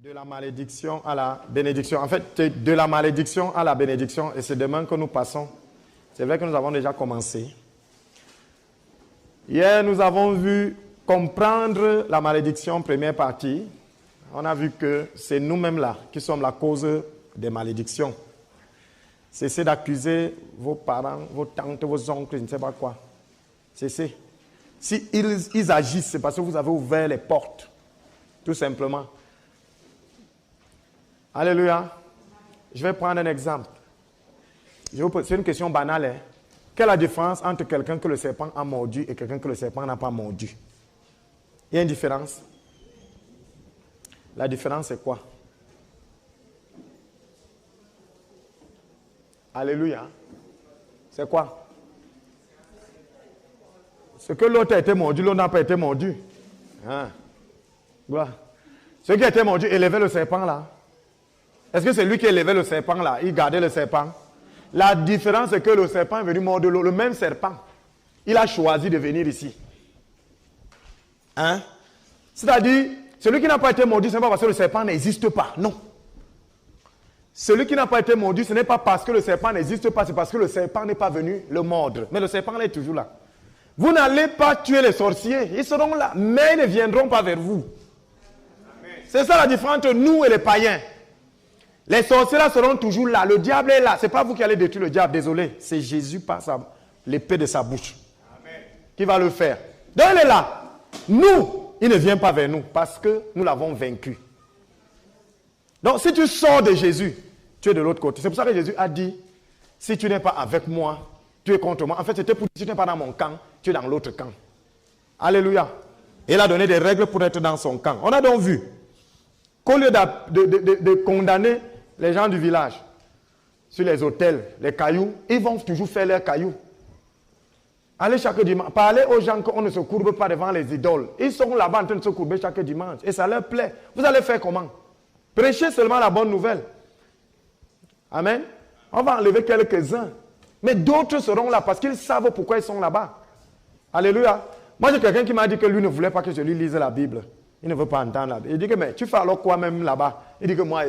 De la malédiction à la bénédiction. En fait, de la malédiction à la bénédiction. Et c'est demain que nous passons. C'est vrai que nous avons déjà commencé. Hier, nous avons vu comprendre la malédiction, première partie. On a vu que c'est nous-mêmes là qui sommes la cause des malédictions. Cessez d'accuser vos parents, vos tantes, vos oncles, je ne sais pas quoi. Cessez. Si ils agissent, c'est parce que vous avez ouvert les portes. Tout simplement. Alléluia. Je vais prendre un exemple. C'est une question banale. Hein? Quelle est la différence entre quelqu'un que le serpent a mordu et quelqu'un que le serpent n'a pas mordu? Il y a une différence. La différence, c'est quoi? Alléluia. C'est quoi? Ce que l'autre a été mordu, l'autre n'a pas été mordu. Hein? Voilà. Ce qui a été mordu élevait le serpent là. Est-ce que c'est lui qui élevait le serpent là? Il gardait le serpent. La différence, c'est que le serpent est venu mordre l'eau. Le même serpent, il a choisi de venir ici. Hein? C'est-à-dire, celui qui n'a pas été mordu, ce n'est pas parce que le serpent n'existe pas. Non. Celui qui n'a pas été mordu, ce n'est pas parce que le serpent n'existe pas, c'est parce que le serpent n'est pas venu le mordre. Mais le serpent est toujours là. Vous n'allez pas tuer les sorciers. Ils seront là, mais ils ne viendront pas vers vous. C'est ça la différence entre nous et les païens. Les sorciers là seront toujours là. Le diable est là. Ce n'est pas vous qui allez détruire le diable. Désolé. C'est Jésus par l'épée de sa bouche. Amen. Qui va le faire. Donc il est là. Nous, il ne vient pas vers nous parce que nous l'avons vaincu. Donc si tu sors de Jésus, tu es de l'autre côté. C'est pour ça que Jésus a dit, si tu n'es pas avec moi, tu es contre moi. En fait, c'était pour dire, si tu n'es pas dans mon camp, tu es dans l'autre camp. Alléluia. Et il a donné des règles pour être dans son camp. On a donc vu qu'au lieu de condamner les gens du village sur les autels, les cailloux, ils vont toujours faire leurs cailloux. Allez chaque dimanche, parlez aux gens qu'on ne se courbe pas devant les idoles. Ils sont là-bas en train de se courber chaque dimanche et ça leur plaît. Vous allez faire comment? Prêchez seulement la bonne nouvelle. Amen. On va enlever quelques-uns. Mais d'autres seront là parce qu'ils savent pourquoi ils sont là-bas. Alléluia. Moi, j'ai quelqu'un qui m'a dit que lui ne voulait pas que je lui lise la Bible. Il ne veut pas entendre la Bible. Il dit que, mais tu fais alors quoi même là-bas? Il dit que moi,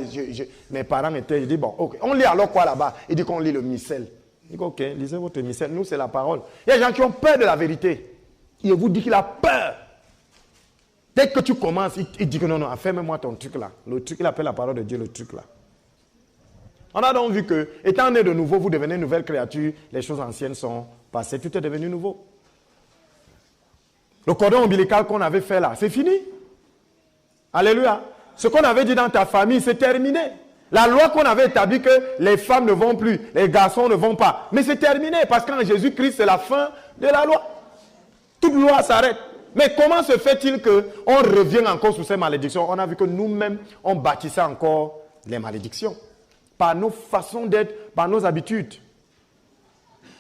mes parents étaient... Je dis, bon, ok. On lit alors quoi là-bas? Il dit qu'on lit le missel. Il dit, ok, lisez votre missel. Nous, c'est la parole. Il y a des gens qui ont peur de la vérité. Il vous dit qu'il a peur. Dès que tu commences, il dit que non, ferme-moi ton truc là. Le truc, il appelle la parole de Dieu, le truc là. On a donc vu que, étant né de nouveau, vous devenez une nouvelle créature. Les choses anciennes sont passées. Tout est devenu nouveau. Le cordon ombilical qu'on avait fait là, c'est fini. Alléluia. Ce qu'on avait dit dans ta famille, c'est terminé. La loi qu'on avait établie que les femmes ne vont plus, les garçons ne vont pas. Mais c'est terminé parce qu'en Jésus-Christ, c'est la fin de la loi. Toute loi s'arrête. Mais comment se fait-il qu'on revient encore sur ces malédictions? On a vu que nous-mêmes, on bâtissait encore les malédictions. Par nos façons d'être, par nos habitudes.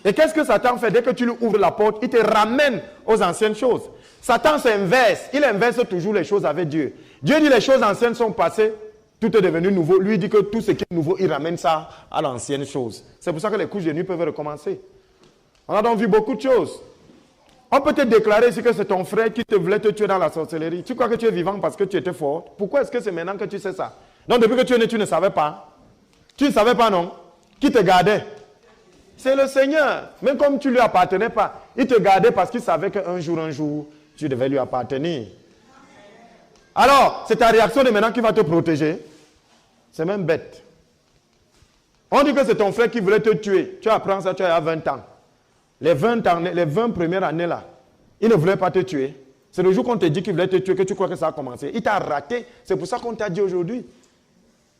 Et qu'est-ce que Satan fait? Dès que tu lui ouvres la porte, il te ramène aux anciennes choses. Satan s'inverse. Il inverse toujours les choses avec Dieu. Dieu dit les choses anciennes sont passées, tout est devenu nouveau. Lui dit que tout ce qui est nouveau, il ramène ça à l'ancienne chose. C'est pour ça que les couches de nuit peuvent recommencer. On a donc vu beaucoup de choses. On peut te déclarer ici que c'est ton frère qui te voulait te tuer dans la sorcellerie. Tu crois que tu es vivant parce que tu étais fort? Pourquoi est-ce que c'est maintenant que tu sais ça? Donc depuis que tu es né, tu ne savais pas. Tu ne savais pas, non? Qui te gardait? C'est le Seigneur. Même comme tu ne lui appartenais pas. Il te gardait parce qu'il savait qu'un jour, tu devais lui appartenir. Alors, c'est ta réaction de maintenant qui va te protéger. C'est même bête. On dit que c'est ton frère qui voulait te tuer. Tu apprends ça, tu as 20 ans. Les 20 premières années là, il ne voulait pas te tuer. C'est le jour qu'on te dit qu'il voulait te tuer que tu crois que ça a commencé. Il t'a raté. C'est pour ça qu'on t'a dit aujourd'hui.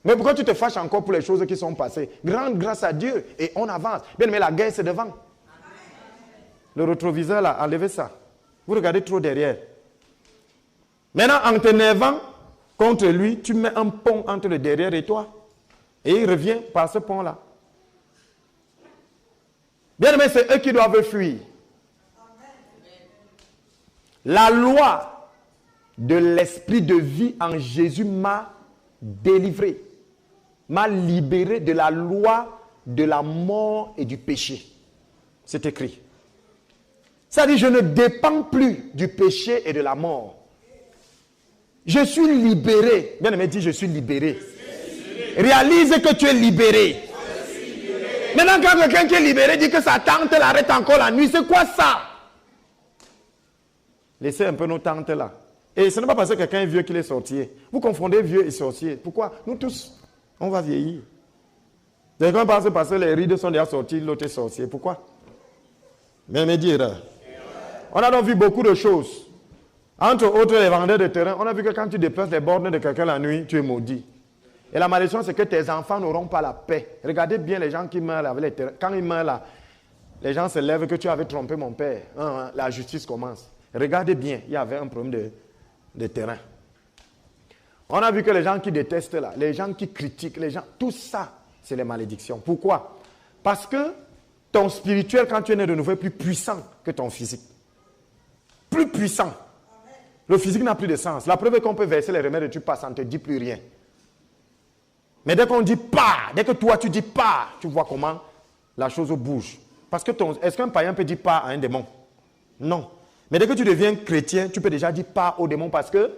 Mais pourquoi tu te fâches encore pour les choses qui sont passées? Grande grâce à Dieu et on avance. Bien, mais la guerre c'est devant. Le rétroviseur là, enlevez ça. Vous regardez trop derrière. Maintenant, en t'énervant contre lui, tu mets un pont entre le derrière et toi. Et il revient par ce pont-là. Bien, mais c'est eux qui doivent fuir. La loi de l'esprit de vie en Jésus m'a délivré. M'a libéré de la loi de la mort et du péché. C'est écrit. C'est-à-dire, je ne dépends plus du péché et de la mort. Je suis libéré. Bien aimé, dis je suis libéré. Réalise que tu es libéré. Maintenant, quand quelqu'un qui est libéré dit que sa tante l'arrête encore la nuit, c'est quoi ça? Laissez un peu nos tantes là. Et ce n'est pas parce que quelqu'un est vieux qu'il est sorcier. Vous confondez vieux et sorcier. Pourquoi? Nous tous, on va vieillir. Quelqu'un pense parce que les rides sont déjà sortis, l'autre est sorcier. Pourquoi? Mais me dire. On a donc vu beaucoup de choses. Entre autres, les vendeurs de terrain, on a vu que quand tu déplaces les bornes de quelqu'un la nuit, tu es maudit. Et la malédiction, c'est que tes enfants n'auront pas la paix. Regardez bien les gens qui meurent avec les terrains. Quand ils meurent là, les gens se lèvent que tu avais trompé mon père. La justice commence. Regardez bien, il y avait un problème de terrain. On a vu que les gens qui détestent là, les gens qui critiquent, les gens, tout ça, c'est les malédictions. Pourquoi? Parce que ton spirituel, quand tu es né de nouveau, est plus puissant que ton physique. Plus puissant. Le physique n'a plus de sens. La preuve est qu'on peut verser les remèdes et tu passes, ça ne te dit plus rien. Mais dès qu'on dit pas, dès que toi tu dis pas, tu vois comment la chose bouge. Parce que est-ce qu'un païen peut dire pas à un démon? Non. Mais dès que tu deviens chrétien, tu peux déjà dire pas au démon parce que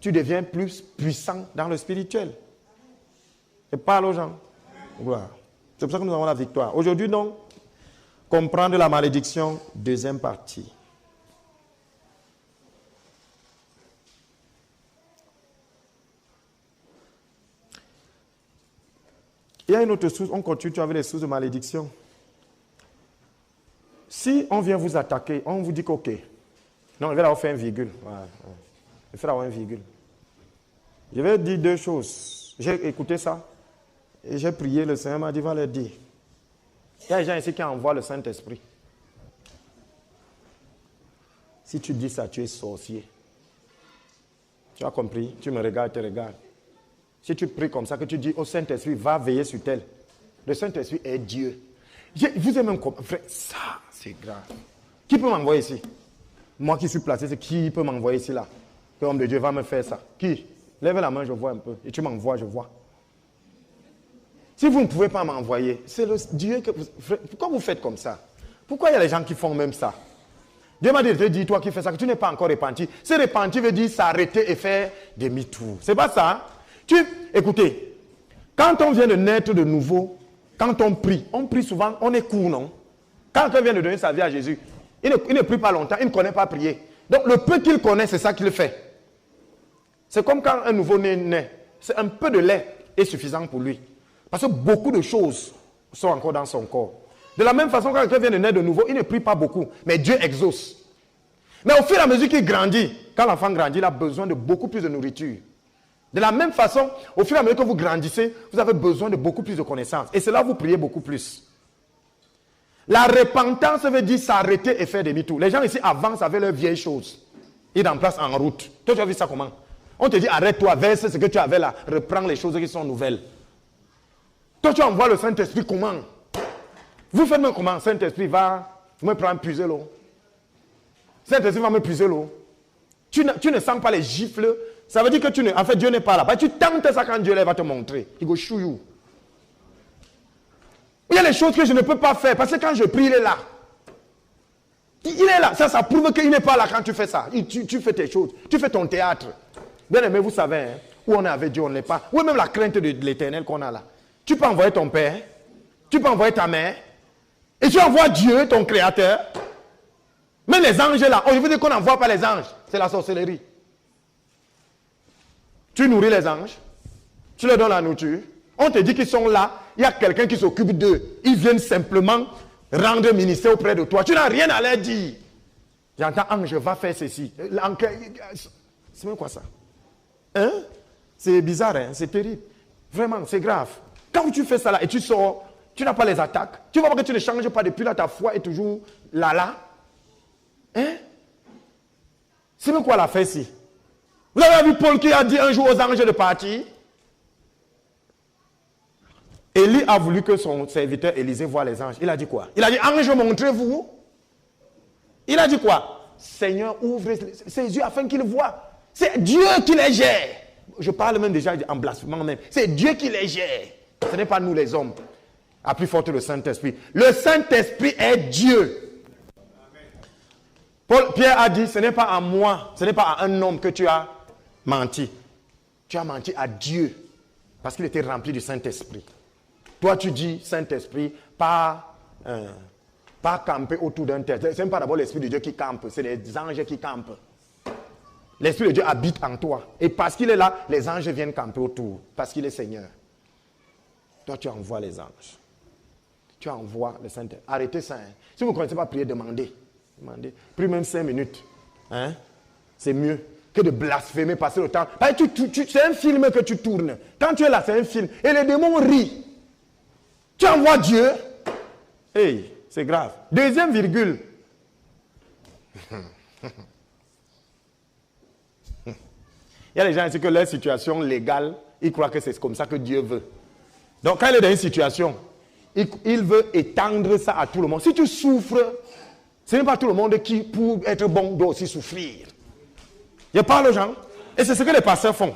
tu deviens plus puissant dans le spirituel. Et parle aux gens. Voilà. C'est pour ça que nous avons la victoire. Aujourd'hui, donc, comprendre la malédiction, deuxième partie. Il y a une autre source, on continue avec les sources de malédiction. Si on vient vous attaquer, on vous dit qu'ok. Non, il va avoir fait un virgule. Il va avoir un virgule. Je vais dire deux choses. J'ai écouté ça et j'ai prié, le Seigneur m'a dit, va le dire. Il y a des gens ici qui envoient le Saint-Esprit. Si tu dis ça, tu es sorcier. Tu as compris? Tu me regardes, tu regardes. Si tu pries comme ça, que tu dis au Saint-Esprit, va veiller sur tel. Le Saint-Esprit est Dieu. Vous avez même compris. Frère, ça, c'est grave. Qui peut m'envoyer ici? Moi qui suis placé, c'est qui peut m'envoyer ici là? Que l'homme de Dieu va me faire ça. Qui? Lève la main, je vois un peu. Et tu m'envoies, je vois. Si vous ne pouvez pas m'envoyer, c'est le Dieu que vous... Frère, pourquoi vous faites comme ça? Pourquoi il y a des gens qui font même ça? Dieu m'a dit, toi qui fais ça, que tu n'es pas encore repenti. Se repentir veut dire s'arrêter et faire demi-tour. C'est pas ça, hein? Écoutez, quand on vient de naître de nouveau, quand on prie souvent, on est court, non? Quand on vient de donner sa vie à Jésus, il ne prie pas longtemps, il ne connaît pas prier. Donc le peu qu'il connaît, c'est ça qu'il fait. C'est comme quand un nouveau-né naît. C'est un peu de lait est suffisant pour lui. Parce que beaucoup de choses sont encore dans son corps. De la même façon, quand quelqu'un vient de naître de nouveau, il ne prie pas beaucoup, mais Dieu exauce. Mais au fur et à mesure qu'il grandit, quand l'enfant grandit, il a besoin de beaucoup plus de nourriture. De la même façon, au fur et à mesure que vous grandissez, vous avez besoin de beaucoup plus de connaissances. Et c'est là que vous priez beaucoup plus. La repentance veut dire s'arrêter et faire demi-tour. Les gens ici avancent avec leurs vieilles choses. Ils remplacent en route. Toi, tu as vu ça comment? On te dit arrête-toi, verse ce que tu avais là. Reprends les choses qui sont nouvelles. Toi, tu envoies le Saint-Esprit comment? Vous faites même comment? Saint-Esprit va me prendre puiser l'eau. Saint-Esprit va me puiser l'eau. Tu ne sens pas les gifles. Ça veut dire que en fait, Dieu n'est pas là. Tu tentes ça quand Dieu va te montrer. Il go show you. Il y a des choses que je ne peux pas faire parce que quand je prie, il est là. Il est là. Ça prouve qu'il n'est pas là quand tu fais ça. Tu fais tes choses. Tu fais ton théâtre. Bien aimé, vous savez, hein, où on est avec Dieu, on ne l'est pas. Où est même la crainte de l'Éternel qu'on a là. Tu peux envoyer ton père. Tu peux envoyer ta mère. Et tu envoies Dieu, ton créateur. Mais les anges là, je veux dire qu'on n'envoie pas les anges. C'est la sorcellerie. Tu nourris les anges, tu leur donnes la nourriture, on te dit qu'ils sont là, il y a quelqu'un qui s'occupe d'eux. Ils viennent simplement rendre ministère auprès de toi. Tu n'as rien à leur dire. J'entends, ange, va faire ceci. C'est même quoi ça? Hein? C'est bizarre, hein? C'est terrible. Vraiment, c'est grave. Quand tu fais ça là et tu sors, tu n'as pas les attaques. Tu vois que tu ne changes pas depuis là, ta foi est toujours là. Hein? C'est même quoi la fait ici? Vous avez vu Paul qui a dit un jour aux anges de partir? Élie a voulu que son serviteur Élisée voie les anges. Il a dit quoi? Il a dit, ange, montrez-vous. Il a dit quoi? Seigneur, ouvre ses yeux afin qu'il voie. C'est Dieu qui les gère. Je parle même déjà en blasphémant même. C'est Dieu qui les gère. Ce n'est pas nous les hommes. À plus forte le Saint-Esprit. Le Saint-Esprit est Dieu. Pierre a dit, ce n'est pas à moi, ce n'est pas à un homme que tu as menti. Tu as menti à Dieu parce qu'il était rempli du Saint-Esprit. Toi, tu dis Saint-Esprit, pas camper autour d'un terre. Ce n'est pas d'abord l'Esprit de Dieu qui campe, c'est les anges qui campent. L'Esprit de Dieu habite en toi. Et parce qu'il est là, les anges viennent camper autour. Parce qu'il est Seigneur. Toi, tu envoies les anges. Tu envoies le Saint-Esprit. Arrêtez ça. Hein. Si vous ne connaissez pas prier, demandez. Prie même 5 minutes. Hein? C'est mieux que de blasphémer, passer le temps. C'est un film que tu tournes. Quand tu es là, c'est un film. Et les démons rient. Tu envoies Dieu. Hey, c'est grave. Deuxième virgule. Il y a des gens ici que leur situation légale, ils croient que c'est comme ça que Dieu veut. Donc quand il est dans une situation, il veut étendre ça à tout le monde. Si tu souffres, ce n'est pas tout le monde qui, pour être bon, doit aussi souffrir. Je parle aux gens, et c'est ce que les pasteurs font.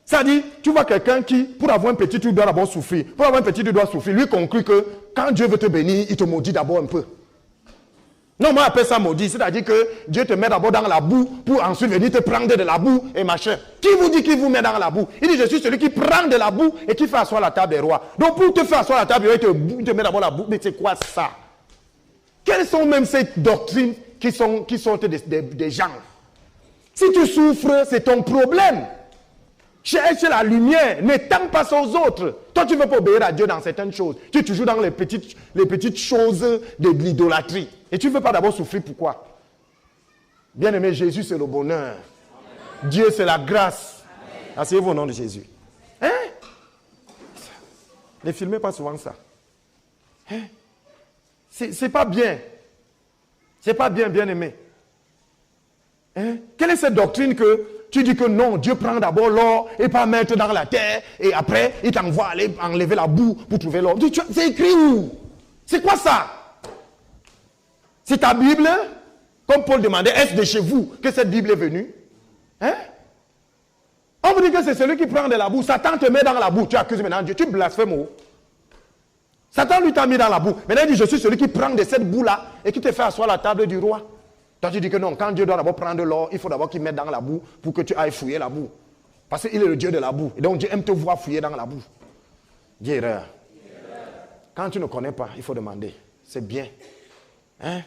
Ça dit, tu vois quelqu'un qui, pour avoir un petit, tu dois d'abord souffrir. Pour avoir un petit, tu dois souffrir. Lui conclut que quand Dieu veut te bénir, il te maudit d'abord un peu. Non, moi j'appelle ça maudit. C'est-à-dire que Dieu te met d'abord dans la boue pour ensuite venir te prendre de la boue et machin. Qui vous dit qu'il vous met dans la boue? Il dit, je suis celui qui prend de la boue et qui fait asseoir la table des rois. Donc pour te faire asseoir la table des rois, il te met d'abord la boue. Mais c'est quoi ça? Quelles sont même ces doctrines qui sortent des gens? Si tu souffres, c'est ton problème. Cherche la lumière, n'étends pas ça aux autres. Toi, tu ne veux pas obéir à Dieu dans certaines choses. Tu es toujours dans les petites choses de l'idolâtrie. Et tu ne veux pas d'abord souffrir, pourquoi? Bien-aimé, Jésus, c'est le bonheur. Amen. Dieu, c'est la grâce. Asseyez-vous au nom de Jésus. Hein? Ne filmez pas souvent ça. Hein? C'est pas bien. C'est pas bien, bien-aimé. Hein? Quelle est cette doctrine que tu dis que non, Dieu prend d'abord l'or et pas mettre dans la terre et après il t'envoie aller enlever la boue pour trouver l'or. C'est écrit où? C'est quoi ça? C'est ta Bible? Comme Paul demandait, est-ce de chez vous que cette Bible est venue? Hein? On vous dit que c'est celui qui prend de la boue. Satan te met dans la boue. Tu accuses maintenant Dieu. Tu blasphèmes. Satan lui t'a mis dans la boue. Maintenant il dit, je suis celui qui prend de cette boue-là et qui te fait asseoir à la table du roi. Toi, tu dis que non, quand Dieu doit d'abord prendre l'or, il faut d'abord qu'il mette dans la boue pour que tu ailles fouiller la boue. Parce qu'il est le Dieu de la boue. Et donc Dieu aime te voir fouiller dans la boue. Dis erreur. Quand tu ne connais pas, il faut demander. C'est bien. Hein?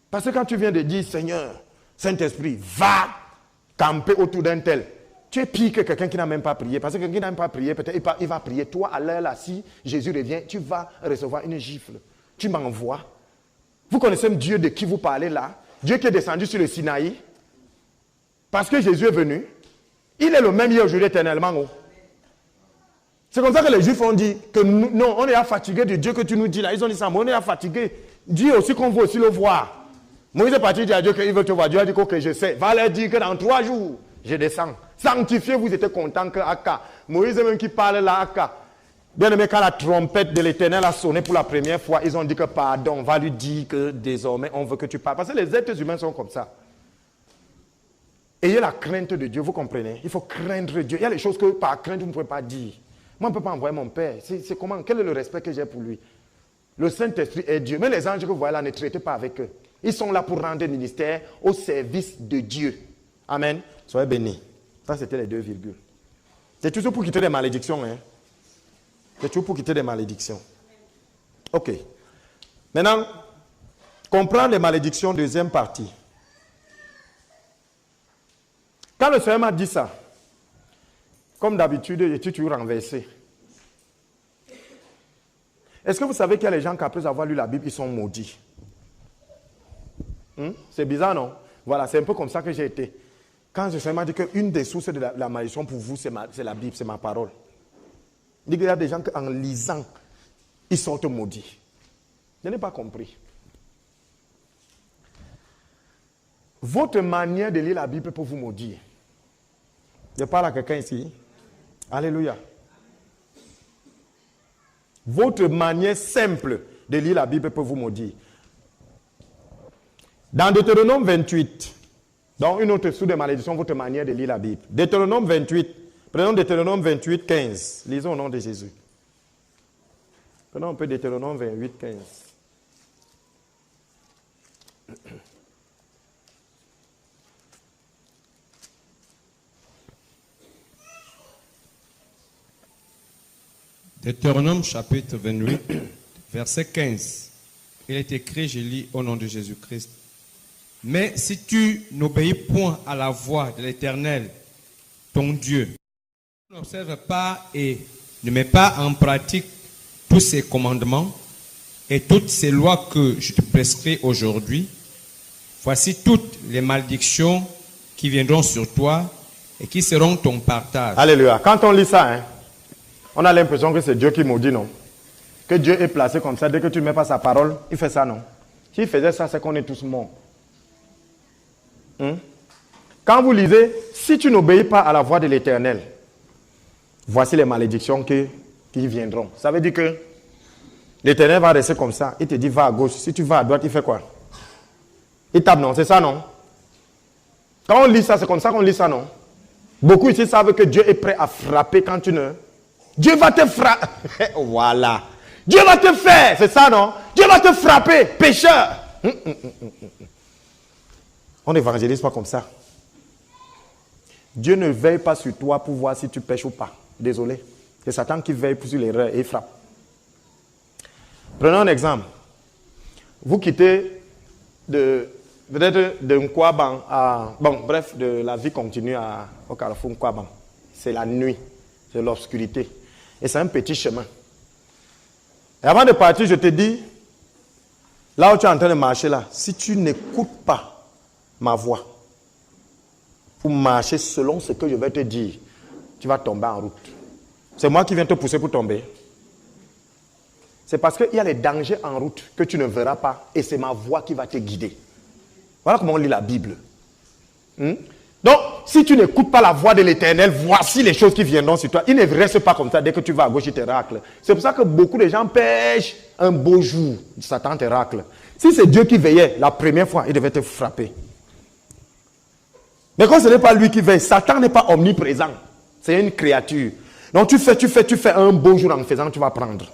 Parce que quand tu viens de dire, Seigneur, Saint-Esprit, va camper autour d'un tel, tu es pire que quelqu'un qui n'a même pas prié. Parce que quelqu'un qui n'a même pas prié, peut-être il va prier. Toi, à l'heure là, si Jésus revient, tu vas recevoir une gifle. Tu m'envoies. Vous connaissez le Dieu de qui vous parlez là? Dieu qui est descendu sur le Sinaï, parce que Jésus est venu, il est le même hier, aujourd'hui, éternellement. Oh. C'est comme ça que les Juifs ont dit que nous, non, on est fatigué du Dieu que tu nous dis là. Ils ont dit ça, mais on est fatigué. Dieu aussi qu'on veut aussi le voir. Moïse est parti dire à Dieu qu'il veut te voir. Dieu a dit que je sais. Va leur dire que dans 3 jours, je descends. Sanctifié, vous étiez content que Aka. Moïse même qui parle là, Aka. Bien aimé, quand la trompette de l'Éternel a sonné pour la première fois, ils ont dit que pardon, on va lui dire que désormais on veut que tu parles. Parce que les êtres humains sont comme ça. Ayez la crainte de Dieu, vous comprenez? Il faut craindre Dieu. Il y a des choses que par crainte vous ne pouvez pas dire. Moi, on ne peut pas envoyer mon père. C'est comment? Quel est le respect que j'ai pour lui? Le Saint-Esprit est Dieu. Mais les anges que vous voyez là, ne traitez pas avec eux. Ils sont là pour rendre ministère au service de Dieu. Amen. Soyez bénis. Ça, c'était les 2 virgules. C'est toujours pour quitter les malédictions, hein? C'est toujours pour quitter des malédictions. Ok. Maintenant, comprendre les malédictions, deuxième partie. Quand le Seigneur m'a dit ça, comme d'habitude, j'étais toujours renversé. Est-ce que vous savez qu'il y a des gens qui, après avoir lu la Bible, ils sont maudits? C'est bizarre, non? Voilà, c'est un peu comme ça que j'ai été. Quand le Seigneur m'a dit qu'une des sources de la malédiction pour vous, c'est la Bible, c'est ma parole. Il y a des gens qui, en lisant, ils sont maudits. Je n'ai pas compris. Votre manière de lire la Bible peut vous maudire. Je parle à quelqu'un ici. Alléluia. Votre manière simple de lire la Bible peut vous maudire. Dans Deutéronome 28, dans une autre source de malédiction, votre manière de lire la Bible. Deutéronome 28. Prenons Deutéronome 28, 15. Lisons au nom de Jésus. Prenons un peu Deutéronome 28, 15. Deutéronome chapitre 28, verset 15. Il est écrit, je lis au nom de Jésus-Christ. Mais si tu n'obéis point à la voix de l'Éternel, ton Dieu, n'observe pas et ne mets pas en pratique tous ses commandements et toutes ces lois que je te prescris aujourd'hui, voici toutes les malédictions qui viendront sur toi et qui seront ton partage. Alléluia. Quand on lit ça, on a l'impression que c'est Dieu qui maudit, non? Que Dieu est placé comme ça. Dès que tu ne mets pas sa parole, il fait ça, non? S'il faisait ça, c'est qu'on est tous morts. Quand vous lisez, si tu n'obéis pas à la voix de l'Éternel, voici les malédictions qui viendront. Ça veut dire que l'Éternel va rester comme ça. Il te dit, va à gauche. Si tu vas à droite, il fait quoi? Il tape, non? C'est ça, non? Quand on lit ça, c'est comme ça qu'on lit ça, non? Beaucoup ici savent que Dieu est prêt à frapper quand tu ne... Dieu va te frapper. Voilà. Dieu va te faire. C'est ça, non? Dieu va te frapper, pécheur. On n'évangélise pas comme ça. Dieu ne veille pas sur toi pour voir si tu pêches ou pas. Désolé. C'est Satan qui veille sur l'erreur et il frappe. Prenons un exemple. Vous quittez peut-être de Nkwaban à... Bon, bref, de la vie continue au carrefour Nkwaban. C'est la nuit. C'est l'obscurité. Et c'est un petit chemin. Et avant de partir, je te dis, là où tu es en train de marcher là, si tu n'écoutes pas ma voix, pour marcher selon ce que je vais te dire, tu vas tomber en route. C'est moi qui viens te pousser pour tomber. C'est parce qu'il y a les dangers en route que tu ne verras pas et c'est ma voix qui va te guider. Voilà comment on lit la Bible. Donc, si tu n'écoutes pas la voix de l'Éternel, voici les choses qui viendront sur toi. Il ne reste pas comme ça. Dès que tu vas à gauche, il te racle. C'est pour ça que beaucoup de gens pêchent un beau jour. Satan te racle. Si c'est Dieu qui veillait la première fois, il devait te frapper. Mais quand ce n'est pas lui qui veille, Satan n'est pas omniprésent. C'est une créature. Donc tu fais un beau jour en faisant, tu vas prendre.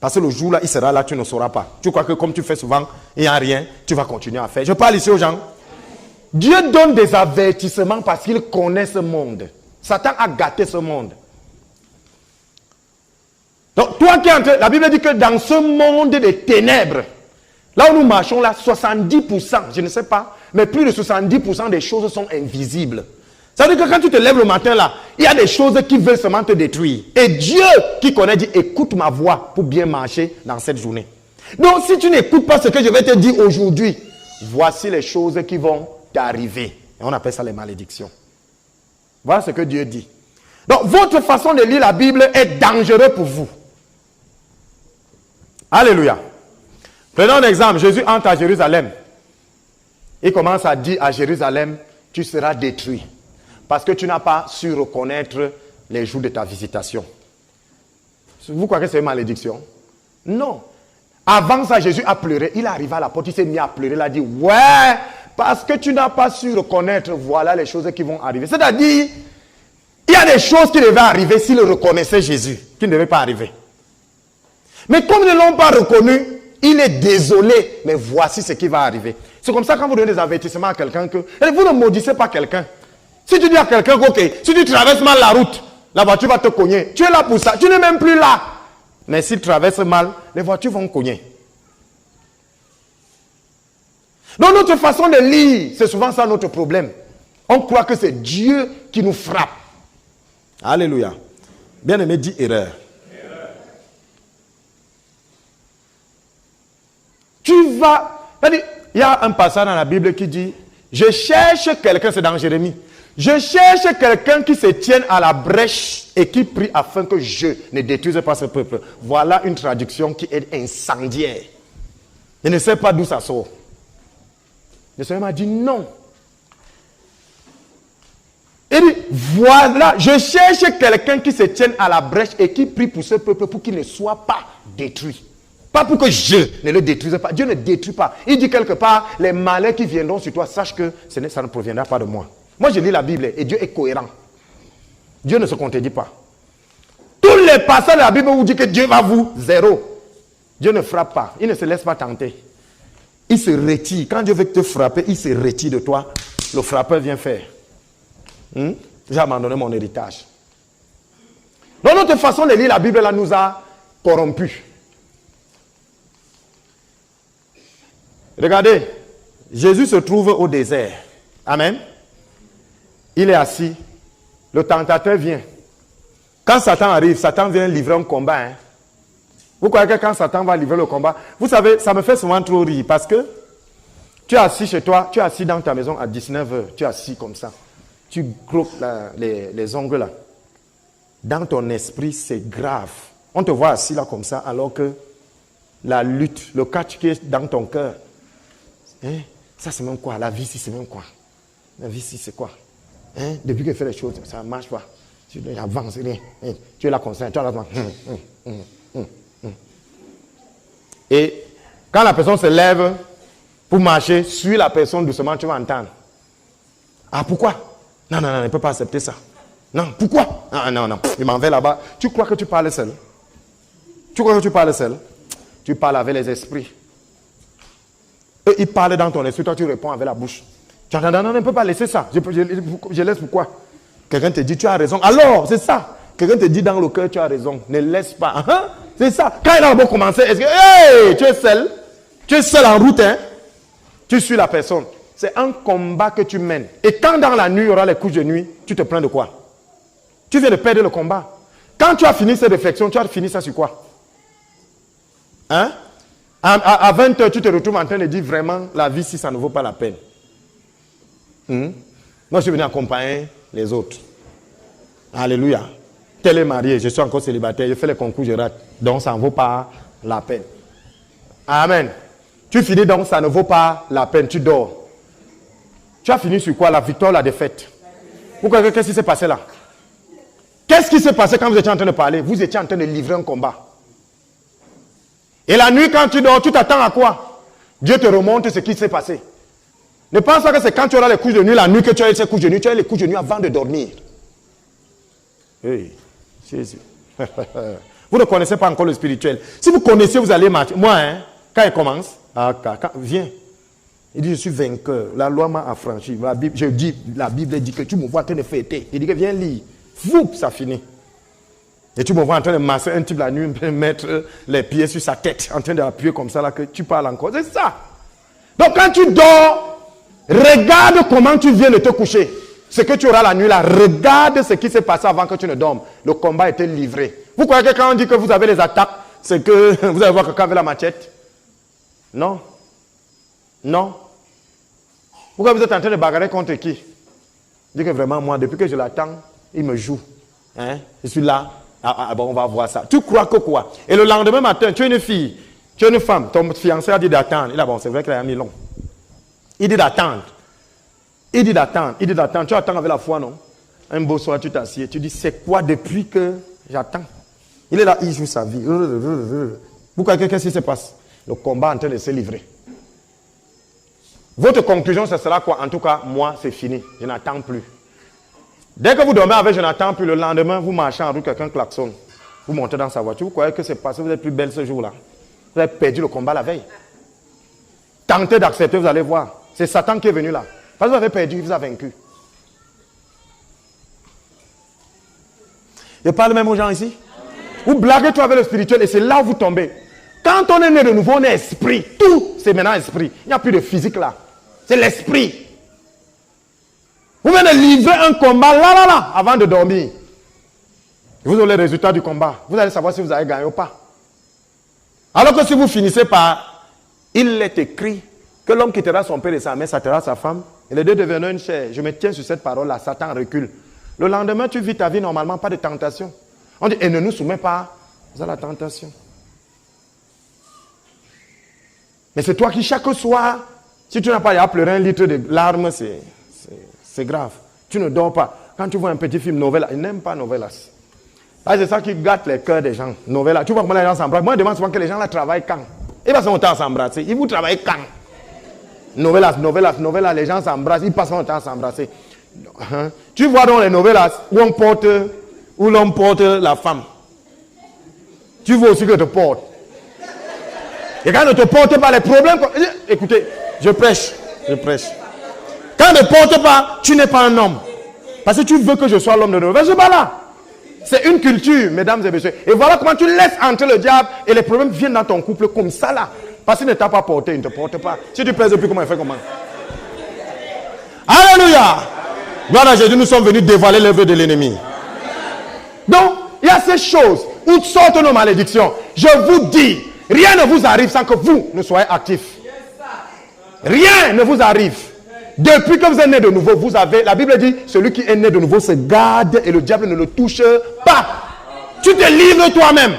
Parce que le jour là, il sera là, tu ne sauras pas. Tu crois que comme tu fais souvent, il n'y a rien, tu vas continuer à faire. Je parle ici aux gens. Dieu donne des avertissements parce qu'il connaît ce monde. Satan a gâté ce monde. Donc toi qui es en train, la Bible dit que dans ce monde des ténèbres, là où nous marchons là, 70%, je ne sais pas, mais plus de 70% des choses sont invisibles. Ça veut dire que quand tu te lèves le matin là, il y a des choses qui veulent seulement te détruire. Et Dieu qui connaît dit, écoute ma voix pour bien marcher dans cette journée. Donc si tu n'écoutes pas ce que je vais te dire aujourd'hui, voici les choses qui vont t'arriver. Et on appelle ça les malédictions. Voilà ce que Dieu dit. Donc votre façon de lire la Bible est dangereuse pour vous. Alléluia. Prenons un exemple. Jésus entre à Jérusalem. Il commence à dire à Jérusalem, tu seras détruit. Parce que tu n'as pas su reconnaître les jours de ta visitation. Vous croyez que c'est une malédiction? Non. Avant ça, Jésus a pleuré. Il est arrivé à la porte, il s'est mis à pleurer. Il a dit, ouais, parce que tu n'as pas su reconnaître, voilà les choses qui vont arriver. C'est-à-dire, il y a des choses qui devaient arriver s'il reconnaissait Jésus, qui ne devaient pas arriver. Mais comme ils ne l'ont pas reconnu, il est désolé, mais voici ce qui va arriver. C'est comme ça quand vous donnez des avertissements à quelqu'un que... Vous ne maudissez pas quelqu'un. Si tu dis à quelqu'un que, ok, si tu traverses mal la route, la voiture va te cogner. Tu es là pour ça, tu n'es même plus là. Mais s'il traverse mal, les voitures vont cogner. Donc notre façon de lire, c'est souvent ça notre problème. On croit que c'est Dieu qui nous frappe. Alléluia. Bien-aimé, dit erreur. Tu vas... Il y a un passage dans la Bible qui dit, je cherche quelqu'un, c'est dans Jérémie. Je cherche quelqu'un qui se tienne à la brèche et qui prie afin que je ne détruise pas ce peuple. Voilà une traduction qui est incendiaire. Je ne sais pas d'où ça sort. Le Seigneur m'a dit non. Il dit, voilà, je cherche quelqu'un qui se tienne à la brèche et qui prie pour ce peuple pour qu'il ne soit pas détruit. Pas pour que je ne le détruise pas. Dieu ne détruit pas. Il dit quelque part, les malheurs qui viendront sur toi, sache que ça ne proviendra pas de moi. Moi, je lis la Bible et Dieu est cohérent. Dieu ne se contredit pas. Tous les passages de la Bible vous disent que Dieu va vous zéro. Dieu ne frappe pas. Il ne se laisse pas tenter. Il se retire. Quand Dieu veut te frapper, il se retire de toi. Le frappeur vient faire. J'ai abandonné mon héritage. Donc notre façon de lire la Bible là, nous a corrompu. Regardez, Jésus se trouve au désert. Amen. Il est assis. Le tentateur vient. Quand Satan arrive, Satan vient livrer un combat. Hein. Vous croyez que quand Satan va livrer le combat, vous savez, ça me fait souvent trop rire parce que tu es assis chez toi, tu es assis dans ta maison à 19h, tu es assis comme ça. Tu croques les ongles là. Dans ton esprit, c'est grave. On te voit assis là comme ça alors que la lutte, le catch qui est dans ton cœur. Hein? Ça c'est même quoi? La vie ici c'est même quoi? La vie ici c'est quoi? Hein? Depuis que tu fais les choses, ça ne marche pas. Tu avances, rien. Hein? Tu es là comme ça, tu es là comme ça. Et quand la personne se lève pour marcher, suis la personne doucement, tu vas entendre. Ah, pourquoi? Non, il ne peut pas accepter ça. Non, pourquoi? Ah, non, il m'en va là-bas. Tu crois que tu parles seul? Tu crois que tu parles seul? Tu parles avec les esprits. Eux, ils parlent dans ton esprit, toi tu réponds avec la bouche. Tu entends, non, on ne peut pas laisser ça. Je laisse pourquoi? Quelqu'un te dit, tu as raison. Alors, c'est ça. Quelqu'un te dit dans le cœur, tu as raison. Ne laisse pas. Hein? C'est ça. Quand il a beau commencer, est-ce que, hey, tu es seul? Tu es seul en route, hein? Tu suis la personne. C'est un combat que tu mènes. Et quand dans la nuit, il y aura les couches de nuit, tu te plains de quoi? Tu viens de perdre le combat. Quand tu as fini cette réflexion, tu as fini ça sur quoi? Hein? À 20h, tu te retrouves en train de dire vraiment, la vie, si ça ne vaut pas la peine. Moi, je suis venu accompagner les autres. Alléluia. Tel est marié, je suis encore célibataire, je fais les concours, je rate. Donc, ça ne vaut pas la peine. Amen. Tu finis donc, ça ne vaut pas la peine, tu dors. Tu as fini sur quoi? La victoire, la défaite. Pourquoi? Qu'est-ce qui s'est passé là? Qu'est-ce qui s'est passé quand vous étiez en train de parler? Vous étiez en train de livrer un combat. Et la nuit, quand tu dors, tu t'attends à quoi? Dieu te remonte ce qui s'est passé. Ne pense pas que c'est quand tu auras les couches de nuit, la nuit que tu as ces couches de nuit, tu as les couches de nuit avant de dormir. Hey, Jésus. Vous ne connaissez pas encore le spirituel. Si vous connaissez, vous allez marcher. Moi, hein, quand il commence, viens. Il dit, je suis vainqueur. La loi m'a affranchi. La Bible dit que tu me vois en train de fêter. Il dit que viens lire. Fou, ça finit. Et tu me vois en train de masser un type la nuit, mettre les pieds sur sa tête, en train d'appuyer comme ça, là, que tu parles encore. C'est ça. Donc quand tu dors, regarde comment tu viens de te coucher. Ce que tu auras la nuit là, regarde ce qui s'est passé avant que tu ne dormes. Le combat était livré. Vous croyez que quand on dit que vous avez les attaques, c'est que vous allez voir quelqu'un avec la machette? Non. Non. Pourquoi vous êtes en train de bagarrer contre qui? Dis que vraiment, moi, depuis que je l'attends, il me joue. Hein? Je suis là. Bon, on va voir ça. Tu crois que quoi? Et le lendemain matin, tu es une fille, tu es une femme, ton fiancé a dit d'attendre. Il a bon, c'est vrai qu'il a mis long. Il dit d'attendre. Il dit d'attendre. Il dit d'attendre. Tu attends avec la foi, non? Un beau soir, tu t'assieds. Tu dis, c'est quoi depuis que j'attends? Il est là, il joue sa vie. Pourquoi? Qu'est-ce qui se passe? Le combat est en train de se livrer. Votre conclusion, ce sera quoi? En tout cas, moi, c'est fini. Je n'attends plus. Dès que vous dormez avec je n'attends plus, le lendemain, vous marchez en route, quelqu'un klaxonne. Vous montez dans sa voiture. Vous croyez que c'est parce que vous êtes plus belle ce jour-là? Vous avez perdu le combat la veille. Tentez d'accepter, vous allez voir. C'est Satan qui est venu là. Parce que vous avez perdu, il vous a vaincu. Je parle même aux gens ici. Vous blaguez tout avec le spirituel et c'est là où vous tombez. Quand on est né de nouveau, on est esprit. Tout, c'est maintenant esprit. Il n'y a plus de physique là. C'est l'esprit. Vous venez de livrer un combat là, avant de dormir. Vous aurez les résultats du combat. Vous allez savoir si vous avez gagné ou pas. Alors que si vous finissez par, il est écrit que l'homme quittera son père et sa mère, s'attachera sa femme, et les deux deviendront une chair. Je me tiens sur cette parole-là, Satan recule. Le lendemain, tu vis ta vie normalement, pas de tentation. On dit, et ne nous soumets pas à la tentation. Mais c'est toi qui, chaque soir, si tu n'as pas à pleurer un litre de larmes, c'est grave. Tu ne dors pas. Quand tu vois un petit film Novella, ils n'aiment pas Novelas. Là, c'est ça qui gâte les cœurs des gens. Novella. Tu vois comment les gens s'embrassent. Moi, je demande souvent que les gens là travaillent quand. Ils passent son temps à s'embrasser. Ils vous travaillent quand? Novelas, les gens s'embrassent. Ils passent son temps à s'embrasser. Tu vois dans les novelas où l'homme porte la femme. Tu vois aussi que te porte. Et quand ne te porte pas les problèmes, écoutez, je prêche. Quand ne porte pas, tu n'es pas un homme. Parce que tu veux que je sois l'homme de Novelas, je ne suis pas là. C'est une culture, mesdames et messieurs. Et voilà comment tu laisses entrer le diable et les problèmes viennent dans ton couple comme ça là. Parce qu'il ne t'a pas porté, il ne te porte pas. Si tu pèses plus, comment il fait comment? Alléluia! Gloire à Jésus, nous sommes venus dévoiler l'œuvre de l'ennemi. Donc, il y a ces choses où sortent nos malédictions. Je vous dis, rien ne vous arrive sans que vous ne soyez actifs. Rien ne vous arrive. Depuis que vous êtes né de nouveau, vous avez, la Bible dit, celui qui est né de nouveau se garde et le diable ne le touche pas. Tu te livres toi-même.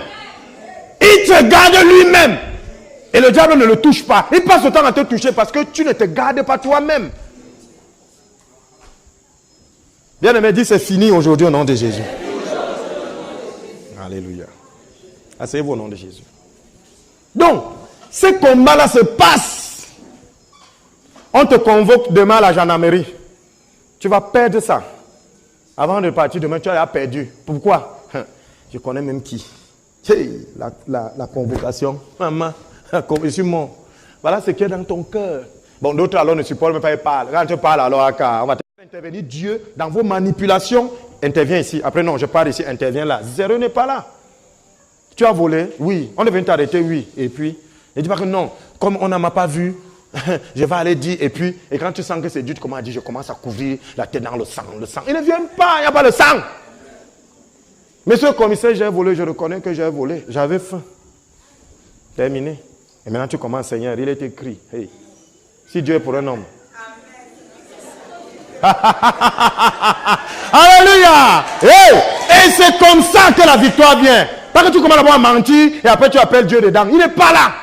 Il te garde lui-même. Et le diable ne le touche pas. Il passe le temps à te toucher parce que tu ne te gardes pas toi-même. Bien-aimé, dis c'est fini aujourd'hui au nom de Jésus. Alléluia. Asseyez-vous au nom de Jésus. Donc, ce combat-là se passe. On te convoque demain à la gendarmerie. Tu vas perdre ça. Avant de partir demain, tu as perdu. Pourquoi? Je connais même qui. Hey, la convocation. Maman, je suis mort. Voilà ce qui est dans ton cœur. Bon, d'autres alors ne supportent même pas, ils parlent. Quand tu parles, alors on va intervenir. Dieu, dans vos manipulations, intervient ici. Après, non, je pars ici, intervient là. Zéro n'est pas là. Tu as volé? Oui. On est venu t'arrêter? Oui. Et puis, il dit pas que non. Comme on ne m'a pas vu, je vais aller dire, et puis, et quand tu sens que c'est dur, tu commences à dire, je commence à couvrir la tête dans le sang. Le sang. Il ne vient pas, il n'y a pas de sang. Monsieur le commissaire, j'ai volé, je reconnais que j'ai volé. J'avais faim. Terminé. Et maintenant tu commences, Seigneur, il est écrit. Hey, si Dieu est pour un homme. Alléluia! Hey, et c'est comme ça que la victoire vient. Pas que tu commences d'abord à mentir et après tu appelles Dieu dedans. Il n'est pas là.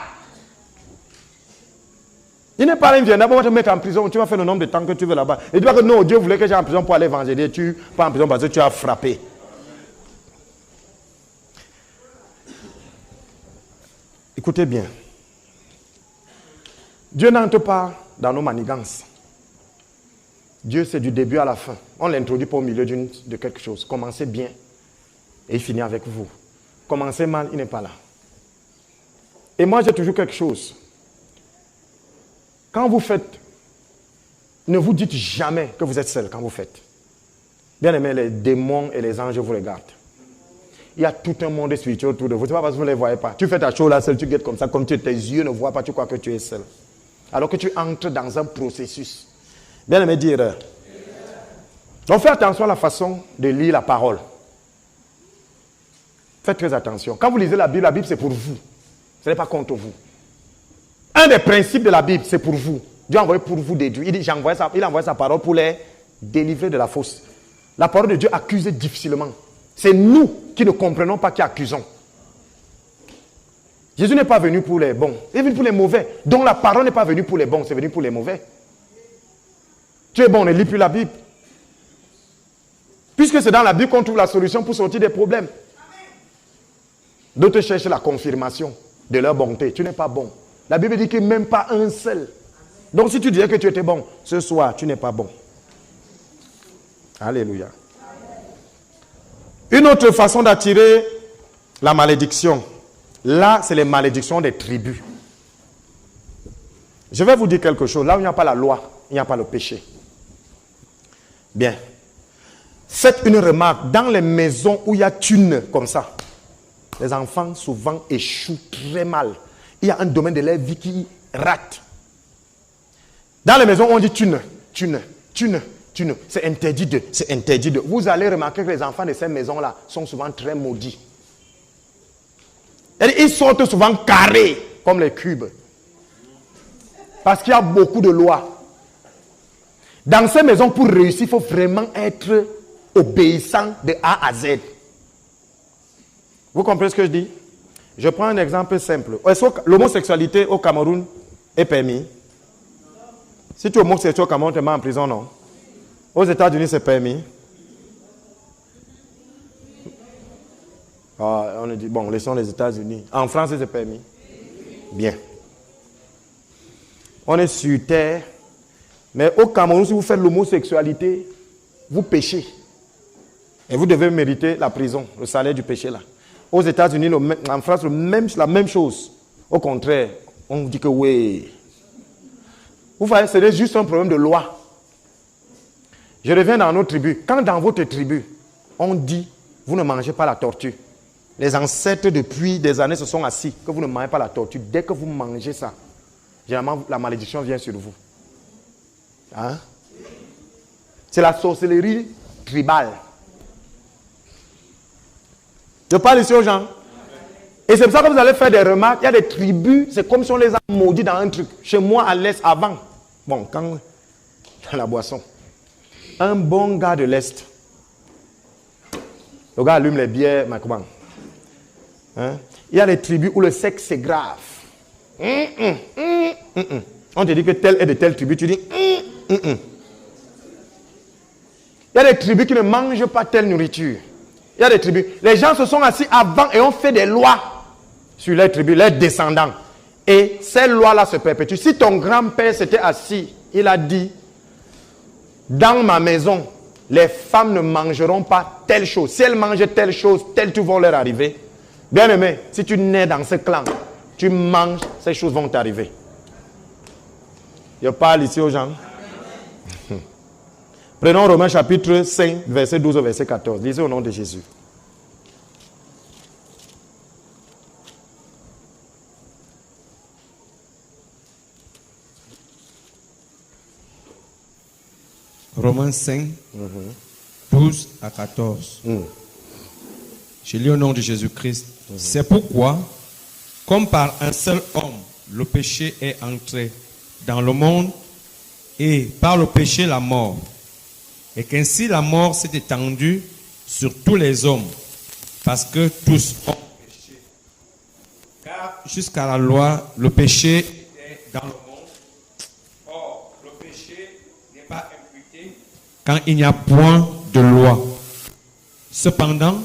Il n'est pas là, il vient d'abord te mettre en prison. Tu vas faire le nombre de temps que tu veux là-bas. Et tu vas que non, Dieu voulait que j'aille en prison pour aller évangéliser. Tu pas en prison parce que tu as frappé. Écoutez bien. Dieu n'entre pas dans nos manigances. Dieu, c'est du début à la fin. On ne l'introduit pas au milieu de quelque chose. Commencez bien et il finit avec vous. Commencez mal, il n'est pas là. Et moi, j'ai toujours quelque chose. Quand vous faites, ne vous dites jamais que vous êtes seul quand vous faites. Bien aimé, les démons et les anges vous regardent. Il y a tout un monde spirituel autour de vous. Ce n'est pas parce que vous ne les voyez pas. Tu fais ta chose là seul, tu guettes comme ça, comme tes yeux ne voient pas, tu crois que tu es seul. Alors que tu entres dans un processus. Bien aimé, dis erreur. Donc faites attention à la façon de lire la parole. Faites très attention. Quand vous lisez la Bible c'est pour vous. Ce n'est pas contre vous. Un des principes de la Bible, c'est pour vous. Dieu a envoyé pour vous déduire. Il dit, il a envoyé sa parole pour les délivrer de la fausse. La parole de Dieu accuse difficilement. C'est nous qui ne comprenons pas qui accusons. Jésus n'est pas venu pour les bons. Il est venu pour les mauvais. Donc la parole n'est pas venue pour les bons, c'est venu pour les mauvais. Tu es bon, ne lis plus la Bible. Puisque c'est dans la Bible qu'on trouve la solution pour sortir des problèmes. D'autres cherchent la confirmation de leur bonté. Tu n'es pas bon. La Bible dit que même pas un seul. Donc si tu disais que tu étais bon, ce soir, tu n'es pas bon. Alléluia. Une autre façon d'attirer la malédiction. Là, c'est les malédictions des tribus. Je vais vous dire quelque chose. Là où il n'y a pas la loi, il n'y a pas le péché. Bien. Faites une remarque. Dans les maisons où il y a thune comme ça, les enfants souvent échouent très mal. Il y a un domaine de leur vie qui rate. Dans les maisons où on dit thune. C'est interdit de. Vous allez remarquer que les enfants de ces maisons-là sont souvent très maudits. Ils sortent souvent carrés, comme les cubes. Parce qu'il y a beaucoup de lois. Dans ces maisons, pour réussir, il faut vraiment être obéissant de A à Z. Vous comprenez ce que je dis? Je prends un exemple simple. Est-ce que l'homosexualité au Cameroun est permis? Si tu es homosexuel au Cameroun, tu es en prison, non? Aux États-Unis, c'est permis. On dit, bon, laissons les États-Unis. En France, c'est permis. Bien. On est sur terre. Mais au Cameroun, si vous faites l'homosexualité, vous péchez. Et vous devez mériter la prison, le salaire du péché là. Aux États-Unis, en France, la même chose. Au contraire, on dit que oui. Vous voyez, c'est juste un problème de loi. Je reviens dans notre tribu. Quand dans votre tribu, on dit, vous ne mangez pas la tortue. Les ancêtres depuis des années se sont assis que vous ne mangez pas la tortue. Dès que vous mangez ça, généralement la malédiction vient sur vous. Hein? C'est la sorcellerie tribale. Je parle ici aux gens. Et c'est pour ça que vous allez faire des remarques. Il y a des tribus, c'est comme si on les a maudits dans un truc. Chez moi, à l'Est, avant. Bon, quand dans la boisson. Un bon gars de l'Est. Le gars allume les bières, mais comment? Hein? Il y a des tribus où le sexe c'est grave. On te dit que tel est de telle tribu, tu dis Il y a des tribus qui ne mangent pas telle nourriture. Il y a des tribus. Les gens se sont assis avant et ont fait des lois sur les tribus, leurs descendants. Et ces lois-là se perpétuent. Si ton grand-père s'était assis, il a dit, dans ma maison, les femmes ne mangeront pas telle chose. Si elles mangent telle chose, telle tout va leur arriver. Bien aimé, si tu nais dans ce clan, tu manges, ces choses vont t'arriver. Je parle ici aux gens. Prenons Romains chapitre 5, verset 12 au verset 14. Lisez au nom de Jésus. Romains 5, 12 à 14. Je lis au nom de Jésus-Christ. C'est pourquoi, comme par un seul homme, le péché est entré dans le monde, et par le péché la mort, et qu'ainsi la mort s'est étendue sur tous les hommes, parce que tous ont péché. Car jusqu'à la loi, le péché était dans le monde. Or, le péché n'est pas imputé quand il n'y a point de loi. Cependant,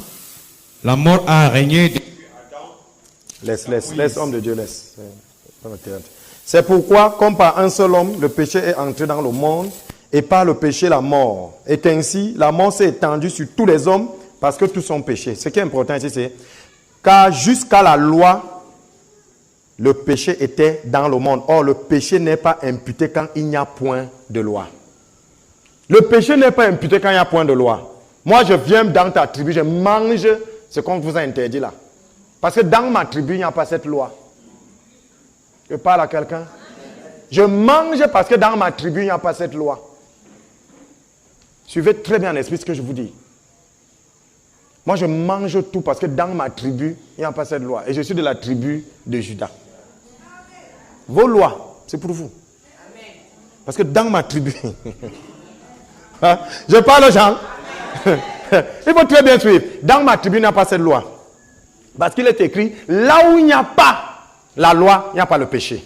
la mort a régné depuis Adam. Laisse, homme de Dieu, laisse. C'est pourquoi, comme par un seul homme, le péché est entré dans le monde, et par le péché, la mort. Et ainsi, la mort s'est étendue sur tous les hommes, parce que tous ont péché. Ce qui est important ici, c'est, car jusqu'à la loi, le péché était dans le monde. Or, le péché n'est pas imputé quand il n'y a point de loi. Le péché n'est pas imputé quand il n'y a point de loi. Moi, je viens dans ta tribu, je mange ce qu'on vous a interdit là. Parce que dans ma tribu, il n'y a pas cette loi. Je parle à quelqu'un. Je mange parce que dans ma tribu, il n'y a pas cette loi. Suivez très bien en esprit ce que je vous dis. Moi, je mange tout parce que dans ma tribu, il n'y a pas cette loi. Et je suis de la tribu de Judas. Vos lois, c'est pour vous. Parce que dans ma tribu, je parle aux gens. Il faut très bien suivre. Dans ma tribu, il n'y a pas cette loi. Parce qu'il est écrit, là où il n'y a pas la loi, il n'y a pas le péché.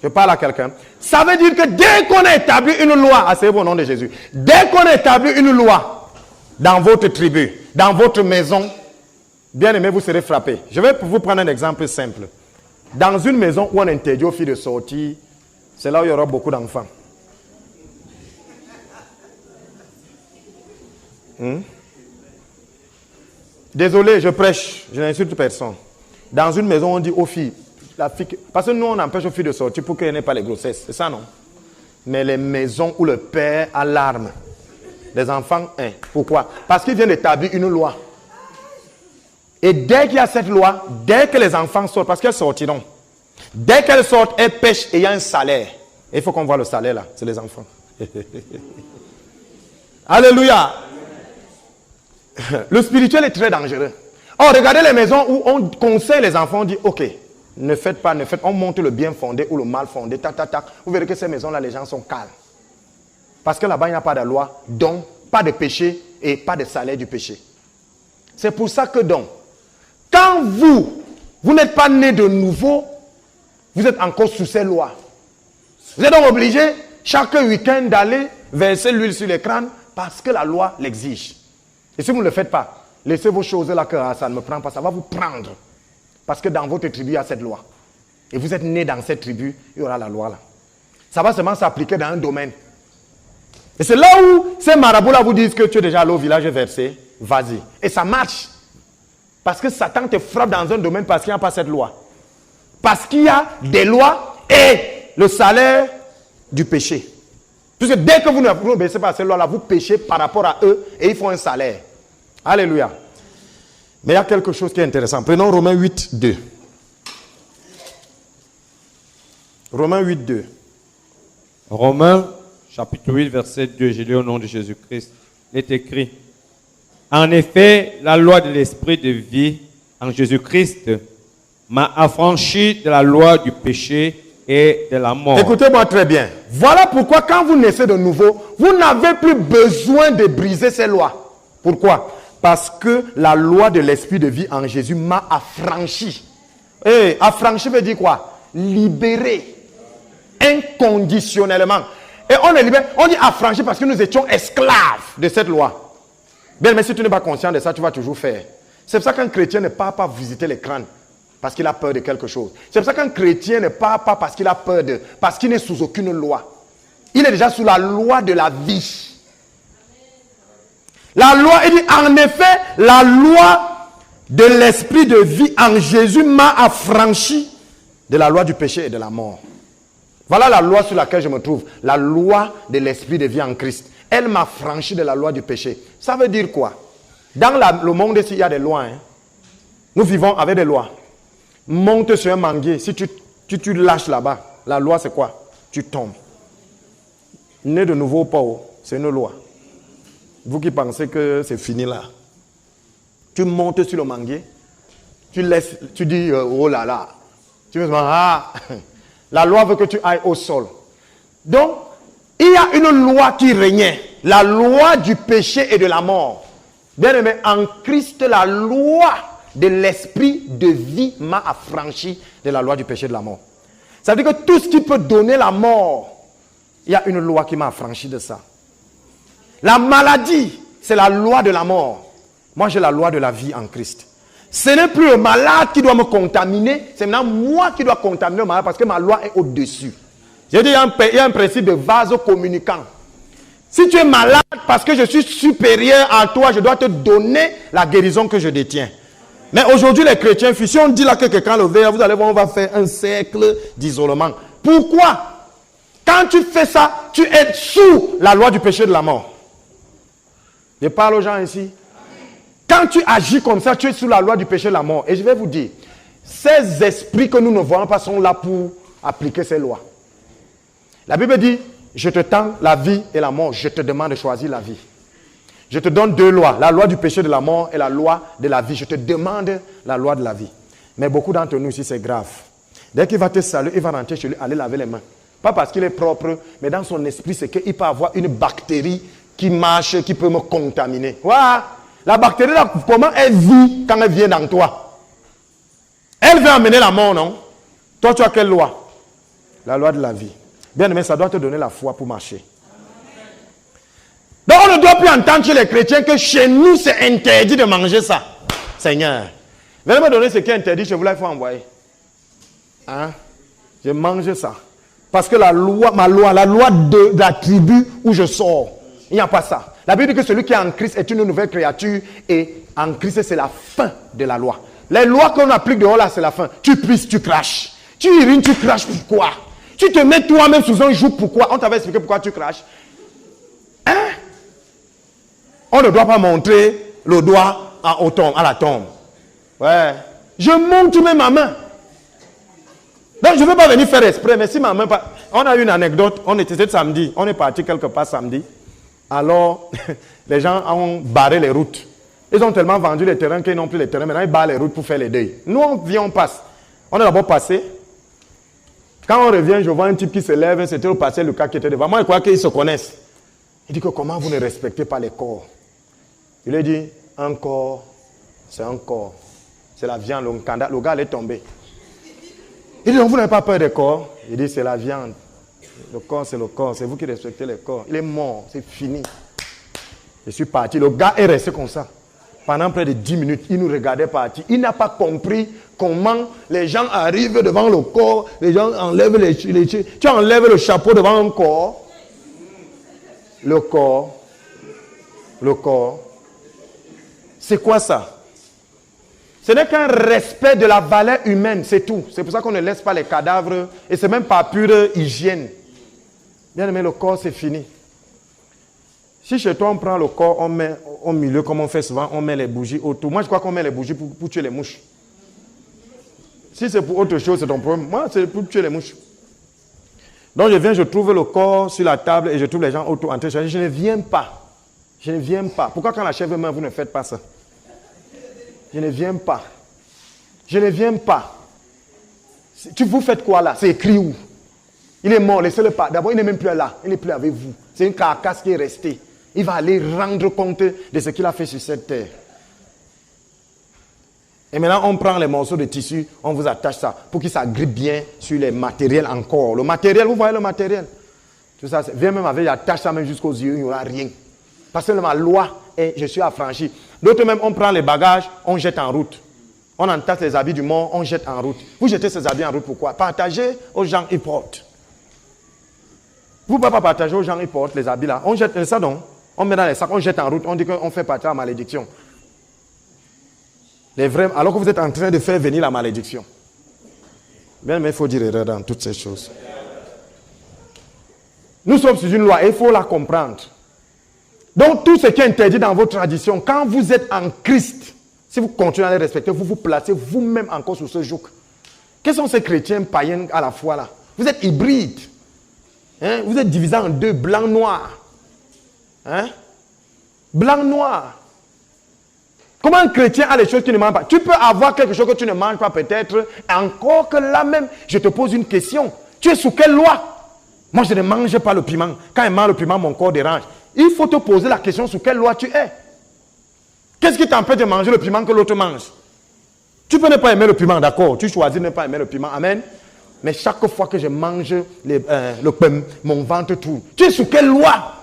Je parle à quelqu'un. Ça veut dire que dès qu'on a établi une loi, asseyez-vous au nom de Jésus, dès qu'on a établi une loi dans votre tribu, dans votre maison, bien aimé, vous serez frappé. Je vais vous prendre un exemple simple. Dans une maison où on interdit aux filles de sortir, c'est là où il y aura beaucoup d'enfants. Désolé, je prêche, je n'insulte personne. Dans une maison, on dit aux filles, la fille, parce que nous, on empêche aux filles de sortir pour qu'elles n'aient pas les grossesses. C'est ça, non? Mais les maisons où le père a l'arme, les enfants, pourquoi? Parce qu'il vient d'établir une loi. Et dès qu'il y a cette loi, dès que les enfants sortent, parce qu'elles sortiront, dès qu'elles sortent, elles pêchent et il y a un salaire. Et il faut qu'on voit le salaire là, c'est les enfants. Alléluia! Le spirituel est très dangereux. Oh, regardez les maisons où on conseille les enfants, on dit, ok, ne faites pas, on monte le bien fondé ou le mal fondé, tac. Vous verrez que ces maisons-là, les gens sont calmes. Parce que là-bas, il n'y a pas de loi, donc pas de péché et pas de salaire du péché. C'est pour ça que donc, quand vous n'êtes pas né de nouveau, vous êtes encore sous ces lois. Vous êtes donc obligé, chaque week-end, d'aller verser l'huile sur les crânes parce que la loi l'exige. Et si vous ne le faites pas, laissez vos choses là que ça ne me prend pas, ça va vous prendre. Parce que dans votre tribu, il y a cette loi. Et vous êtes né dans cette tribu, il y aura la loi là. Ça va seulement s'appliquer dans un domaine. Et c'est là où ces marabouts-là vous disent que tu es déjà allé au village versé, vas-y. Et ça marche. Parce que Satan te frappe dans un domaine parce qu'il n'y a pas cette loi. Parce qu'il y a des lois et le salaire du péché. Puisque dès que vous n'obéissez pas à cette loi-là, vous péchez par rapport à eux et ils font un salaire. Alléluia. Mais il y a quelque chose qui est intéressant. Prenons Romains 8, 2. Romains 8, 2. Romains, chapitre 8, verset 2, je lis au nom de Jésus-Christ. Il est écrit, en effet, la loi de l'esprit de vie en Jésus-Christ m'a affranchi de la loi du péché et de la mort. Écoutez-moi très bien. Voilà pourquoi quand vous naissez de nouveau, vous n'avez plus besoin de briser ces lois. Pourquoi? Parce que la loi de l'esprit de vie en Jésus m'a affranchi. Et affranchi veut dire quoi? Libéré. Inconditionnellement. Et on est libéré. On dit affranchi parce que nous étions esclaves de cette loi. Bien, mais si tu n'es pas conscient de ça, tu vas toujours faire. C'est pour ça qu'un chrétien ne part pas visiter les crânes parce qu'il a peur de quelque chose. C'est pour ça qu'un chrétien ne part pas parce qu'il a peur de... Parce qu'il n'est sous aucune loi. Il est déjà sous la loi de la vie. La loi, il dit, en effet, la loi de l'esprit de vie en Jésus m'a affranchi de la loi du péché et de la mort. Voilà la loi sur laquelle je me trouve. La loi de l'esprit de vie en Christ. Elle m'a franchi de la loi du péché. Ça veut dire quoi? Dans le monde ici, il y a des lois. Hein. Nous vivons avec des lois. Monte sur un manguier. Si tu lâches là-bas, la loi c'est quoi? Tu tombes. Né de nouveau pas haut. C'est une loi. Vous qui pensez que c'est fini là. Tu montes sur le manguier. Tu laisses, tu dis oh là là. Tu me dis ah. La loi veut que tu ailles au sol. Donc, il y a une loi qui régnait. La loi du péché et de la mort. Bien aimé, en Christ, la loi de l'esprit de vie m'a affranchi de la loi du péché et de la mort. Ça veut dire que tout ce qui peut donner la mort, il y a une loi qui m'a affranchi de ça. La maladie, c'est la loi de la mort. Moi, j'ai la loi de la vie en Christ. Ce n'est plus le malade qui doit me contaminer, c'est maintenant moi qui dois contaminer le malade parce que ma loi est au-dessus. J'ai dit, il y a un principe de vase communicant. Si tu es malade parce que je suis supérieur à toi, je dois te donner la guérison que je détiens. Mais aujourd'hui, les chrétiens, si on dit là que quelqu'un le verre, vous allez voir, on va faire un cercle d'isolement. Pourquoi? Quand tu fais ça, tu es sous la loi du péché de la mort. Je parle aux gens ici. Quand tu agis comme ça, tu es sous la loi du péché de la mort. Et je vais vous dire, ces esprits que nous ne voyons pas sont là pour appliquer ces lois. La Bible dit, je te tends la vie et la mort, je te demande de choisir la vie. Je te donne deux lois, la loi du péché de la mort et la loi de la vie. Je te demande la loi de la vie. Mais beaucoup d'entre nous ici, c'est grave. Dès qu'il va te saluer, il va rentrer chez lui, aller laver les mains. Pas parce qu'il est propre, mais dans son esprit, c'est qu'il peut avoir une bactérie qui marche, qui peut me contaminer. Voilà. La bactérie, là, comment elle vit quand elle vient dans toi? Elle veut amener la mort, non? Toi, tu as quelle loi? La loi de la vie. Bien aimé, ça doit te donner la foi pour marcher. Donc, on ne doit plus entendre chez les chrétiens que chez nous, c'est interdit de manger ça. Seigneur, venez me donner ce qui est interdit chez vous, là, il faut envoyer. Hein? Je mange ça. Parce que la loi, la loi de la tribu où je sors, il n'y a pas ça. La Bible dit que celui qui est en Christ est une nouvelle créature et en Christ, c'est la fin de la loi. Les lois qu'on applique dehors là, c'est la fin. Tu pisses, tu craches. Tu urines, tu craches, pourquoi? Tu te mets toi-même sous un joug, pourquoi? On t'avait expliqué pourquoi tu craches. Hein? On ne doit pas montrer le doigt à la tombe. Ouais. Je monte même ma main. Donc je ne veux pas venir faire exprès, mais si ma main... On a eu une anecdote, on était samedi, on est parti quelque part samedi. Alors, les gens ont barré les routes. Ils ont tellement vendu les terrains qu'ils n'ont plus les terrains. Maintenant, ils barrent les routes pour faire les deuils. Nous, on vient, on passe. On est d'abord passé. Quand on revient, je vois un type qui se lève. C'était le pasteur Lucas qui était devant. Moi, je crois qu'ils se connaissent. Il dit que comment vous ne respectez pas les corps? Il lui dit, un corps, c'est un corps. C'est la viande. Le gars, il est tombé. Il dit, donc vous n'avez pas peur des corps? Il dit, c'est la viande. Le corps, c'est le corps. C'est vous qui respectez les corps. Il est mort. C'est fini. Je suis parti. Le gars est resté comme ça. Pendant près de 10 minutes, il nous regardait partir. Il n'a pas compris comment les gens arrivent devant le corps. Les gens enlèvent les... Tu enlèves le chapeau devant un corps. Le corps. Le corps. C'est quoi ça? Ce n'est qu'un respect de la valeur humaine, c'est tout. C'est pour ça qu'on ne laisse pas les cadavres. Et c'est même pas pure hygiène. Bien aimé, le corps, c'est fini. Si chez toi, on prend le corps, on met au milieu, comme on fait souvent, on met les bougies autour. Moi, je crois qu'on met les bougies pour tuer les mouches. Si c'est pour autre chose, c'est ton problème. Moi, c'est pour tuer les mouches. Donc, je viens, je trouve le corps sur la table et je trouve les gens autour en train de chercher. Je ne viens pas. Je ne viens pas. Pourquoi quand la chèvre meurt, vous ne faites pas ça? Je ne viens pas. Je ne viens pas. Vous faites quoi là? C'est écrit où? Il est mort, laissez-le pas. D'abord, il n'est même plus là. Il n'est plus avec vous. C'est une carcasse qui est restée. Il va aller rendre compte de ce qu'il a fait sur cette terre. Et maintenant, on prend les morceaux de tissu, on vous attache ça pour que ça grippe bien sur les matériels encore. Le matériel, vous voyez le matériel? Tout ça, viens même avec, attache ça même jusqu'aux yeux, il n'y aura rien. Parce que ma loi est, je suis affranchi. D'autres même, on prend les bagages, on jette en route. On entasse les habits du mort, on jette en route. Vous jetez ces habits en route, pourquoi? Partagez aux gens qui portent. Vous ne pouvez pas partager aux gens qui portent les habits là. On jette ça donc. On met dans les sacs, on jette en route, on dit qu'on fait partie de la malédiction. Les vrais, alors que vous êtes en train de faire venir la malédiction. Bien, mais il faut dire erreur dans toutes ces choses. Nous sommes sur une loi et il faut la comprendre. Donc, tout ce qui est interdit dans vos traditions, quand vous êtes en Christ, si vous continuez à les respecter, vous vous placez vous-même encore sur ce joug. Quels sont ces chrétiens païens à la fois là? Vous êtes hybrides. Hein? Vous êtes divisés en deux, blanc, noir. Hein? Blanc, noir. Comment un chrétien a les choses qu'il ne mange pas? Tu peux avoir quelque chose que tu ne manges pas peut-être. Encore que là même, je te pose une question. Tu es sous quelle loi? Moi, je ne mange pas le piment. Quand je mange le piment, mon corps dérange. Il faut te poser la question sous quelle loi tu es. Qu'est-ce qui t'empêche de manger le piment que l'autre mange? Tu peux ne pas aimer le piment, d'accord. Tu choisis de ne pas aimer le piment, amen. Mais chaque fois que je mange le pain, mon ventre tourne. Tu es sous quelle loi?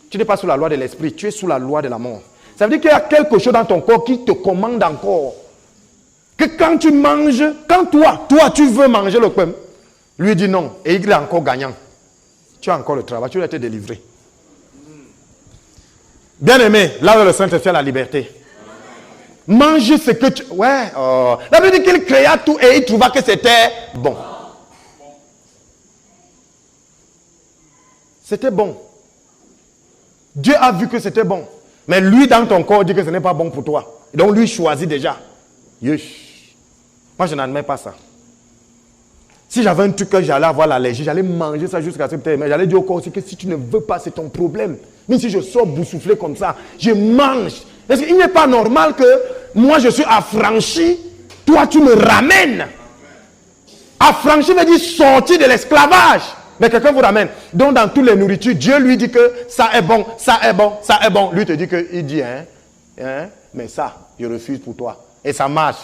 Tu n'es pas sous la loi de l'esprit, tu es sous la loi de la mort. Ça veut dire qu'il y a quelque chose dans ton corps qui te commande encore. Que quand tu manges, quand toi tu veux manger le pain, lui dit non, et il est encore gagnant. Tu as encore le travail, tu dois être délivré. Bien aimé, là où le Saint-Esprit a la liberté. Mange ce que tu... Ouais, la Bible dit qu'il créa tout et il trouva que c'était bon. C'était bon. Dieu a vu que c'était bon. Mais lui, dans ton corps, dit que ce n'est pas bon pour toi. Et donc, lui choisit déjà. Yush. Moi, je n'admets pas ça. Si j'avais un truc que j'allais avoir l'allergie, j'allais manger ça jusqu'à ce que mais j'allais dire au corps aussi que si tu ne veux pas, c'est ton problème. Même si je sors boussouflé comme ça, je mange. Parce qu'il n'est pas normal que moi, je suis affranchi, toi, tu me ramènes. Affranchi veut dire sortir de l'esclavage. Mais quelqu'un vous ramène. Donc, dans toutes les nourritures, Dieu lui dit que ça est bon, ça est bon, ça est bon. Lui te dit qu'il dit, mais ça, je refuse pour toi. Et ça marche.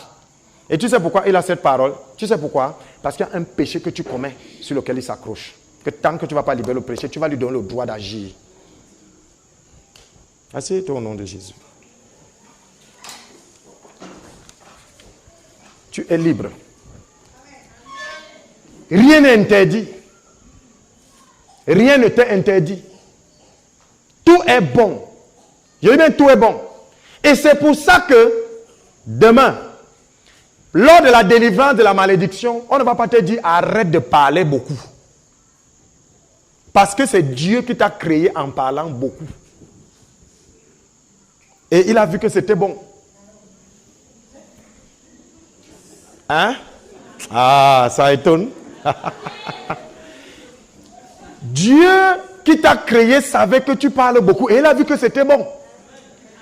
Et tu sais pourquoi il a cette parole? Tu sais pourquoi? Parce qu'il y a un péché que tu commets sur lequel il s'accroche. Que tant que tu ne vas pas libérer le péché, tu vas lui donner le droit d'agir. Assieds-toi au nom de Jésus. Tu es libre. Rien n'est interdit. Rien ne t'est interdit. Tout est bon. Je dis bien tout est bon. Et c'est pour ça que demain, lors de la délivrance de la malédiction, on ne va pas te dire arrête de parler beaucoup. Parce que c'est Dieu qui t'a créé en parlant beaucoup. Et il a vu que c'était bon. Hein? Ah, ça étonne. Dieu qui t'a créé savait que tu parles beaucoup et il a vu que c'était bon.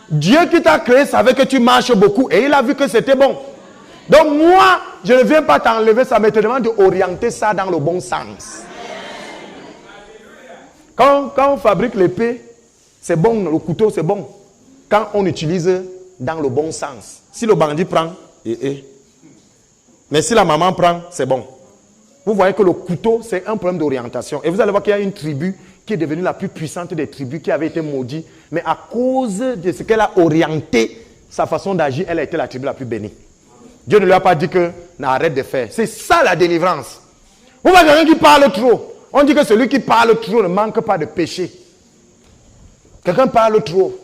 Dieu qui t'a créé savait que tu marches beaucoup et il a vu que c'était bon. Donc moi, je ne viens pas t'enlever ça, mais te demande d'orienter ça dans le bon sens. Quand on fabrique l'épée, c'est bon, le couteau c'est bon. Quand on utilise dans le bon sens. Si le bandit prend, mais si la maman prend, c'est bon. Vous voyez que le couteau, c'est un problème d'orientation. Et vous allez voir qu'il y a une tribu qui est devenue la plus puissante des tribus qui avait été maudite. Mais à cause de ce qu'elle a orienté, sa façon d'agir, elle a été la tribu la plus bénie. Dieu ne lui a pas dit que n'arrête de faire. C'est ça la délivrance. Vous voyez quelqu'un qui parle trop. On dit que celui qui parle trop ne manque pas de péché. Quelqu'un parle trop.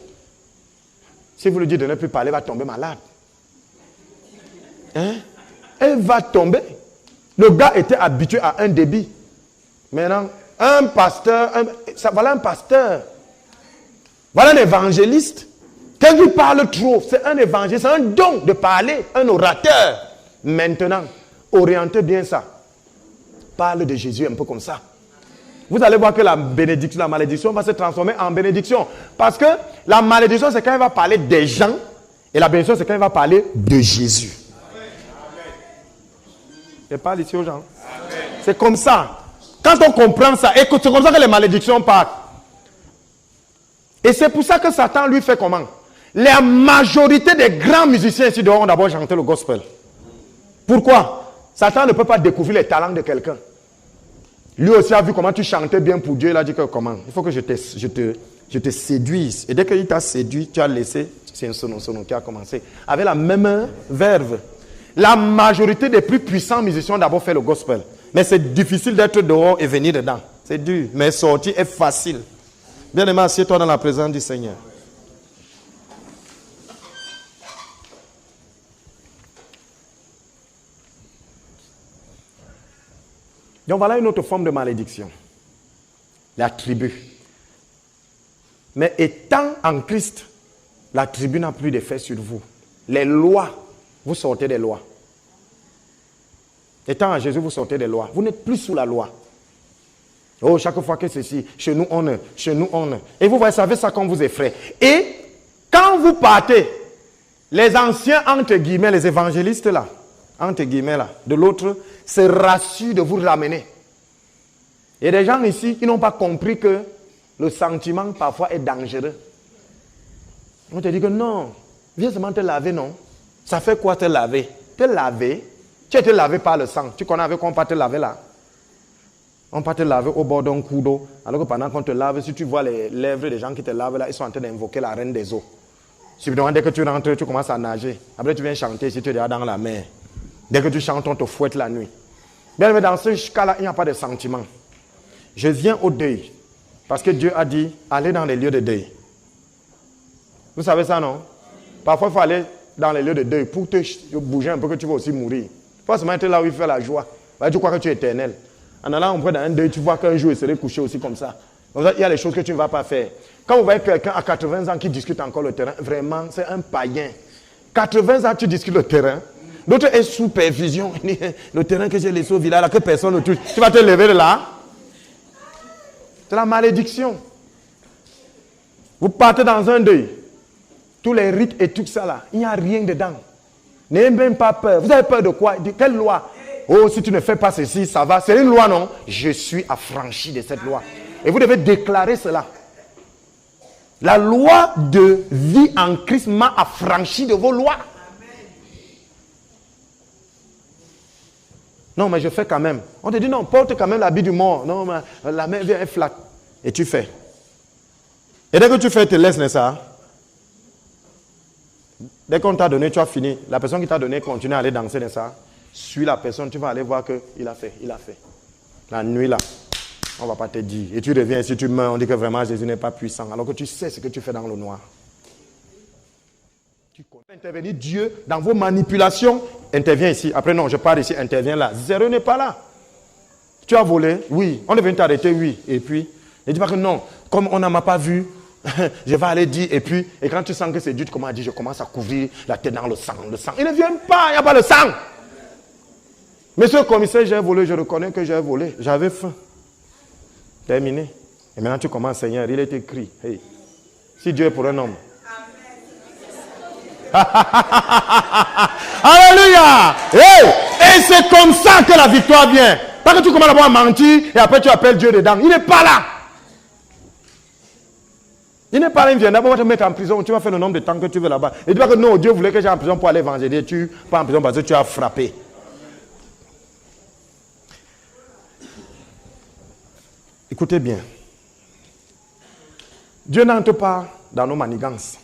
Si vous lui dites de ne plus parler, il va tomber malade. Hein? Elle va tomber. Le gars était habitué à un débit. Maintenant, un pasteur, voilà un pasteur. Voilà un évangéliste. Quand il parle trop, c'est un évangéliste, c'est un don de parler, un orateur. Maintenant, orientez bien ça. Parle de Jésus un peu comme ça. Vous allez voir que la bénédiction, la malédiction va se transformer en bénédiction. Parce que la malédiction, c'est quand il va parler des gens. Et la bénédiction, c'est quand il va parler de Jésus. Je parle ici aux gens. C'est comme ça. Quand on comprend ça, et c'est comme ça que les malédictions partent. Et c'est pour ça que Satan lui fait comment? La majorité des grands musiciens ici dehors ont d'abord chanté le gospel. Pourquoi? Satan ne peut pas découvrir les talents de quelqu'un. Lui aussi a vu comment tu chantais bien pour Dieu. Il a dit que comment? Il faut que je te séduise. Et dès qu'il t'a séduit, tu as laissé, c'est un sono qui a commencé, avec la même verve. La majorité des plus puissants musiciens ont d'abord fait le gospel. Mais c'est difficile d'être dehors et venir dedans. C'est dur, mais sortir est facile. Bien-aimé, assieds-toi dans la présence du Seigneur. Donc voilà une autre forme de malédiction. La tribu. Mais étant en Christ, la tribu n'a plus d'effet sur vous. Les lois, vous sortez des lois. Étant en Jésus, vous sortez des lois. Vous n'êtes plus sous la loi. Oh, chaque fois que ceci, chez nous on. Et vous savez ça comme vous effraie. Et quand vous partez, les anciens, entre guillemets, les évangélistes là, entre guillemets là, de l'autre, se rassurent de vous ramener. Il y a des gens ici qui n'ont pas compris que le sentiment parfois est dangereux. On te dit que non, viens seulement te laver, non. Ça fait quoi te laver? Te laver, tu as été lavé par le sang. Tu connais avec quoi on peut te laver là? On peut te laver au bord d'un coup d'eau. Alors que pendant qu'on te lave, si tu vois les lèvres des gens qui te lavent là, ils sont en train d'invoquer la reine des eaux. Subitement, dès que tu rentres, tu commences à nager. Après, tu viens chanter si tu es déjà dans la mer. Dès que tu chantes, on te fouette la nuit. Bien, mais dans ce cas-là, il n'y a pas de sentiment. Je viens au deuil. Parce que Dieu a dit, allez dans les lieux de deuil. Vous savez ça, non? Parfois, il faut aller dans les lieux de deuil pour te bouger un peu que tu vas aussi mourir. Il faut seulement être là où il fait la joie. Tu crois que tu es éternel. En allant dans un deuil, tu vois qu'un jour il serait couché aussi comme ça. Donc, il y a des choses que tu ne vas pas faire. Quand vous voyez quelqu'un à 80 ans qui discute encore le terrain, vraiment, c'est un païen. 80 ans, tu discutes le terrain. L'autre est sous perfusion. Le terrain que j'ai laissé au village, là, que personne ne touche. Tu vas te lever de là. C'est la malédiction. Vous partez dans un deuil. Tous les rites et tout ça là, il n'y a rien dedans. N'ayez même pas peur. Vous avez peur de quoi? De quelle loi? Oh, si tu ne fais pas ceci, ça va. C'est une loi, non? Je suis affranchi de cette loi. Et vous devez déclarer cela. La loi de vie en Christ m'a affranchi de vos lois. Non, mais je fais quand même. On te dit non, porte quand même l'habit du mort. Non, mais la main vient et flatte. Et tu fais. Et dès que tu fais, tu te laisses, n'est-ce pas? Dès qu'on t'a donné, tu as fini. La personne qui t'a donné continue à aller danser, n'est-ce pas? Suis la personne, tu vas aller voir qu'il a fait. La nuit là, on ne va pas te dire. Et tu reviens, si tu meurs, on dit que vraiment Jésus n'est pas puissant. Alors que tu sais ce que tu fais dans le noir. Tu connais intervenir Dieu dans vos manipulations. Interviens ici. Après non, je pars ici, interviens là. Zéro n'est pas là. Tu as volé? Oui. On est venu t'arrêter? Oui. Et puis, ne dis pas que non, comme on ne m'a pas vu, je vais aller dire, et puis, et quand tu sens que c'est Dieu, tu commences à dire, je commence à couvrir la tête dans le sang. Le sang. Il ne vient pas, il n'y a pas de sang. Monsieur le commissaire, j'ai volé, je reconnais que j'ai volé. J'avais faim. Terminé. Et maintenant tu commences, Seigneur, il est écrit. Hey, si Dieu est pour un homme. Alléluia! Hey! Et c'est comme ça que la victoire vient. Pas que tu commences d'abord à mentir et après tu appelles Dieu dedans. Il n'est pas là. Il n'est pas là, il vient d'abord te mettre en prison. Tu vas faire le nombre de temps que tu veux là-bas. Et tu vas que non, Dieu voulait que j'aille en prison pour aller évangéliser. Tu pas en prison parce que tu as frappé. Écoutez bien. Dieu n'entre pas dans nos manigances.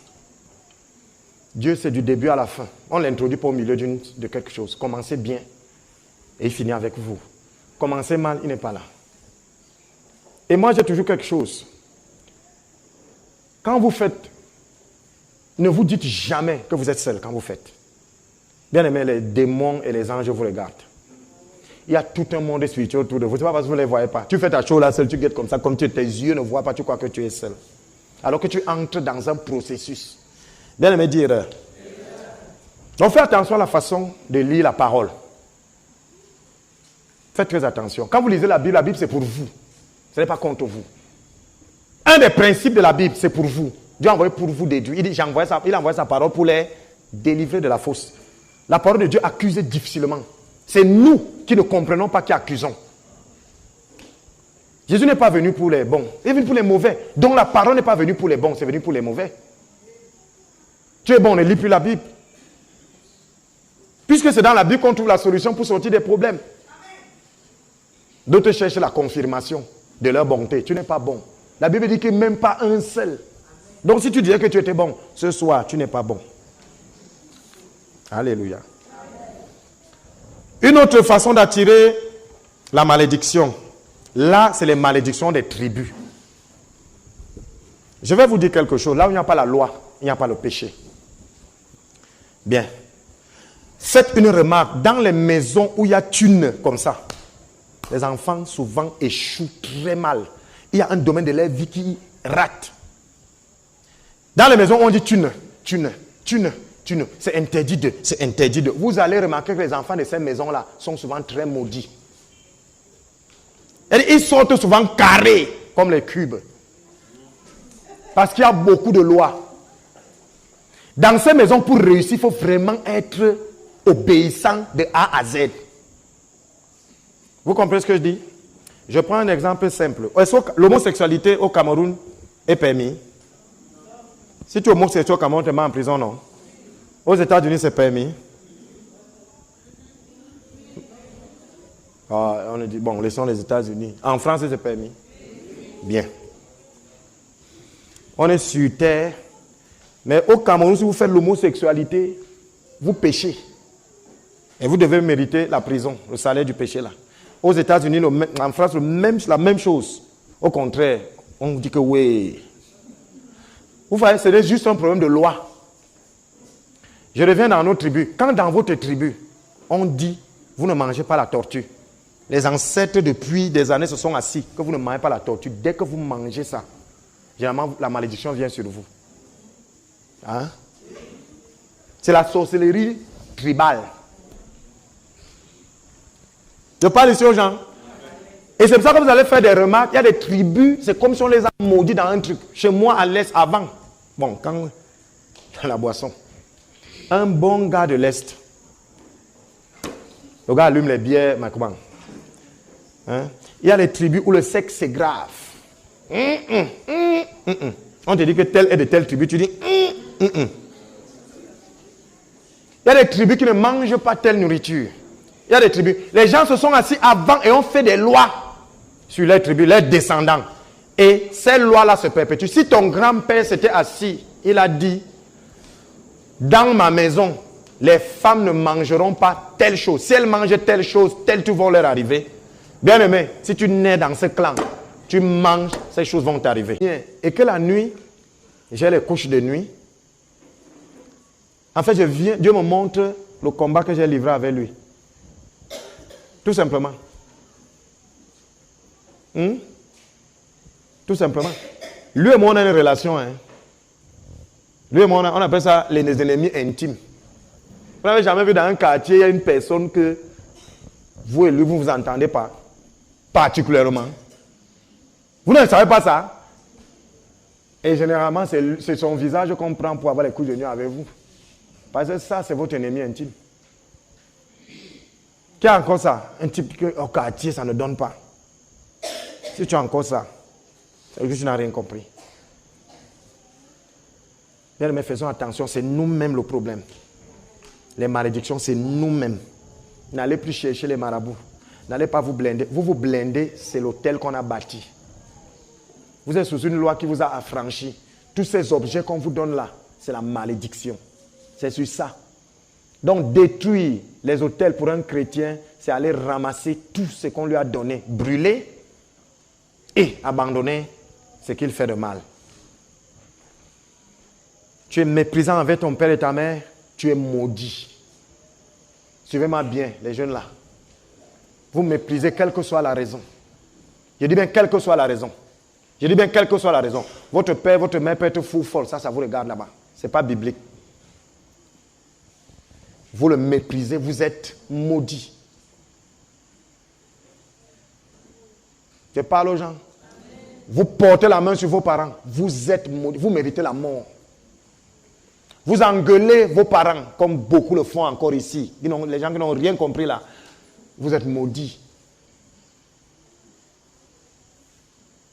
Dieu, c'est du début à la fin. On ne l'introduit pas au milieu de quelque chose. Commencez bien et il finit avec vous. Commencez mal, il n'est pas là. Et moi, j'ai toujours quelque chose. Quand vous faites, ne vous dites jamais que vous êtes seul quand vous faites. Bien aimé, les démons et les anges vous regardent. Il y a tout un monde spirituel autour de vous. Ce n'est pas parce que vous ne les voyez pas. Tu fais ta chose là seul, tu guettes comme ça, comme tes yeux ne voient pas, tu crois que tu es seul. Alors que tu entres dans un processus. Bien aimé dire. Donc faites attention à la façon de lire la parole. Faites très attention. Quand vous lisez la Bible c'est pour vous. Ce n'est pas contre vous. Un des principes de la Bible, c'est pour vous. Dieu a envoyé pour vous déduire. Il dit, il a envoyé sa parole pour les délivrer de la fausse. La parole de Dieu accuse difficilement. C'est nous qui ne comprenons pas qui accusons. Jésus n'est pas venu pour les bons. Il est venu pour les mauvais. Donc la parole n'est pas venue pour les bons, c'est venu pour les mauvais. Tu es bon, ne lis plus la Bible. Puisque c'est dans la Bible qu'on trouve la solution pour sortir des problèmes. D'autres cherchent la confirmation de leur bonté. Tu n'es pas bon. La Bible dit que même pas un seul. Donc si tu disais que tu étais bon, ce soir, tu n'es pas bon. Alléluia. Une autre façon d'attirer la malédiction. Là, c'est les malédictions des tribus. Je vais vous dire quelque chose. Là où il n'y a pas la loi, il n'y a pas le péché. Bien. Faites une remarque. Dans les maisons où il y a thune comme ça, les enfants souvent échouent très mal. Il y a un domaine de leur vie qui rate. Dans les maisons où on dit thune. C'est interdit de. Vous allez remarquer que les enfants de ces maisons-là sont souvent très maudits. Et ils sortent souvent carrés, comme les cubes. Parce qu'il y a beaucoup de lois. Dans ces maisons, pour réussir, il faut vraiment être obéissant de A à Z. Vous comprenez ce que je dis? Je prends un exemple simple. Est-ce que l'homosexualité au Cameroun est permis? Si tu es homosexuel au Cameroun, tu es en prison, non? Aux États-Unis, c'est permis. On a dit, bon, laissons les États-Unis. En France, c'est permis. Bien. On est sur terre. Mais au Cameroun, si vous faites l'homosexualité, vous péchez. Et vous devez mériter la prison, le salaire du péché là. Aux États-Unis, en France, la même chose. Au contraire, on dit que oui. Vous voyez, c'est juste un problème de loi. Je reviens dans notre tribu. Quand dans votre tribu, on dit, vous ne mangez pas la tortue. Les ancêtres, depuis des années, se sont assis que vous ne mangez pas la tortue. Dès que vous mangez ça, généralement, la malédiction vient sur vous. Hein? C'est la sorcellerie tribale. Je parle ici aux gens. Et c'est pour ça que vous allez faire des remarques. Il y a des tribus, c'est comme si on les a maudits dans un truc. Chez moi, à l'Est, avant. Bon, quand dans la boisson. Un bon gars de l'Est. Le gars allume les bières, mais comment? Hein? Il y a des tribus où le sexe c'est grave. On te dit que tel est de telle tribu, tu dis Il y a des tribus qui ne mangent pas telle nourriture. Il y a des tribus. Les gens se sont assis avant et ont fait des lois sur les tribus, leurs descendants. Et ces lois-là se perpétuent. Si ton grand-père s'était assis, il a dit, dans ma maison, les femmes ne mangeront pas telle chose. Si elles mangent telle chose, tel tout va leur arriver. Bien aimé, si tu nais dans ce clan, tu manges, ces choses vont t'arriver. Et que la nuit, j'ai les couches de nuit. En fait, Dieu me montre le combat que j'ai livré avec lui. Tout simplement. Tout simplement. Lui et moi, on a une relation. Hein. Lui et moi, on appelle ça les ennemis intimes. Vous n'avez jamais vu dans un quartier, il y a une personne que vous et lui, vous ne vous entendez pas. Particulièrement. Vous ne savez pas ça. Et généralement, c'est son visage qu'on prend pour avoir les coups de nuit avec vous. Parce que ça, c'est votre ennemi intime. Qui a encore ça? Un type qu'au quartier, ça ne donne pas. Si tu as encore ça, c'est que tu n'as rien compris. Bien, mais faisons attention, c'est nous-mêmes le problème. Les malédictions, c'est nous-mêmes. N'allez plus chercher les marabouts. N'allez pas vous blinder. Vous vous blindez, c'est l'hôtel qu'on a bâti. Vous êtes sous une loi qui vous a affranchi. Tous ces objets qu'on vous donne là, c'est la malédiction. C'est sur ça. Donc détruire les hôtels pour un chrétien, c'est aller ramasser tout ce qu'on lui a donné, brûler et abandonner ce qu'il fait de mal. Tu es méprisant avec ton père et ta mère, tu es maudit. Suivez-moi bien, les jeunes là. Vous méprisez quelle que soit la raison. Je dis bien quelle que soit la raison. Je dis bien, quelle que soit la raison. Votre père, votre mère peut être fou, folle. Ça vous regarde là-bas. Ce n'est pas biblique. Vous le méprisez, vous êtes maudit. Je parle aux gens. Vous portez la main sur vos parents. Vous êtes maudit. Vous méritez la mort. Vous engueulez vos parents, comme beaucoup le font encore ici. Les gens qui n'ont rien compris là. Vous êtes maudits.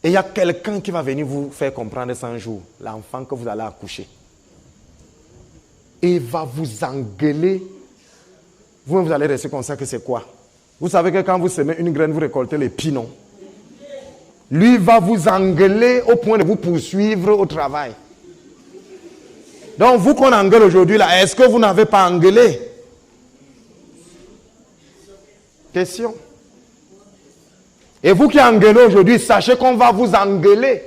Et il y a quelqu'un qui va venir vous faire comprendre 100 jours, l'enfant que vous allez accoucher. Et il va vous engueuler. Vous allez rester comme ça que c'est quoi? Vous savez que quand vous semez une graine, vous récoltez les pinons. Lui va vous engueuler au point de vous poursuivre au travail. Donc vous qu'on engueule aujourd'hui là, est-ce que vous n'avez pas engueulé? Question. Et vous qui engueulez aujourd'hui, sachez qu'on va vous engueuler.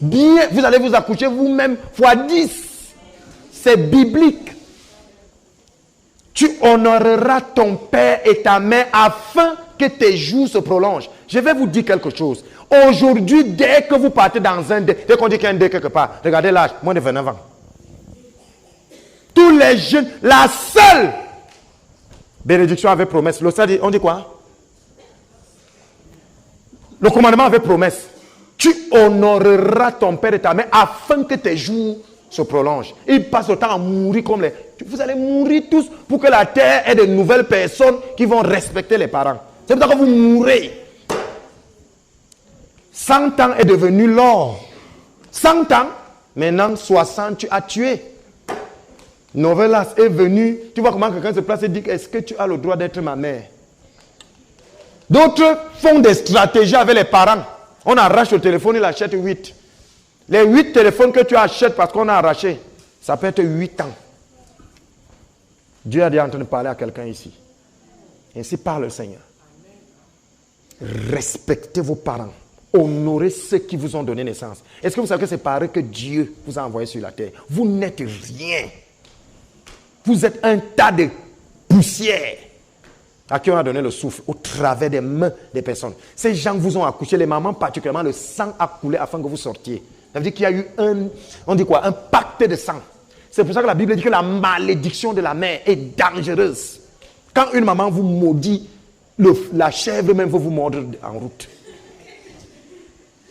Bien, vous allez vous accoucher vous-même fois 10. C'est biblique. Tu honoreras ton père et ta mère afin que tes jours se prolongent. Je vais vous dire quelque chose. Aujourd'hui, dès que vous partez dans un dé, dès qu'on dit qu'il y a un dé quelque part, regardez l'âge, moins de 29 ans. Tous les jeunes, la seule bénédiction avait promesse. On dit quoi? Le commandement avait promesse. Tu honoreras ton père et ta mère afin que tes jours se prolongent. Il passe le temps à mourir comme les... Vous allez mourir tous pour que la terre ait de nouvelles personnes qui vont respecter les parents. C'est pour ça que vous mourrez. 100 ans est devenu l'or. 100 ans, maintenant 60, tu as tué. Novelas est venu. Tu vois comment quelqu'un se place et dit, est-ce que tu as le droit d'être ma mère? D'autres font des stratégies avec les parents. On arrache le téléphone, il achète 8. Les 8 téléphones que tu achètes parce qu'on a arraché, ça peut être 8 ans. Dieu a dit en train de parler à quelqu'un ici. Ainsi parle le Seigneur. Respectez vos parents. Honorez ceux qui vous ont donné naissance. Est-ce que vous savez que c'est par eux que Dieu vous a envoyé sur la terre? Vous n'êtes rien. Vous êtes un tas de poussière à qui on a donné le souffle au travers des mains des personnes. Ces gens vous ont accouché, les mamans particulièrement, le sang a coulé afin que vous sortiez. Ça veut dire qu'il y a eu un pacte de sang. C'est pour ça que la Bible dit que la malédiction de la mère est dangereuse. Quand une maman vous maudit, la chèvre même veut vous mordre en route.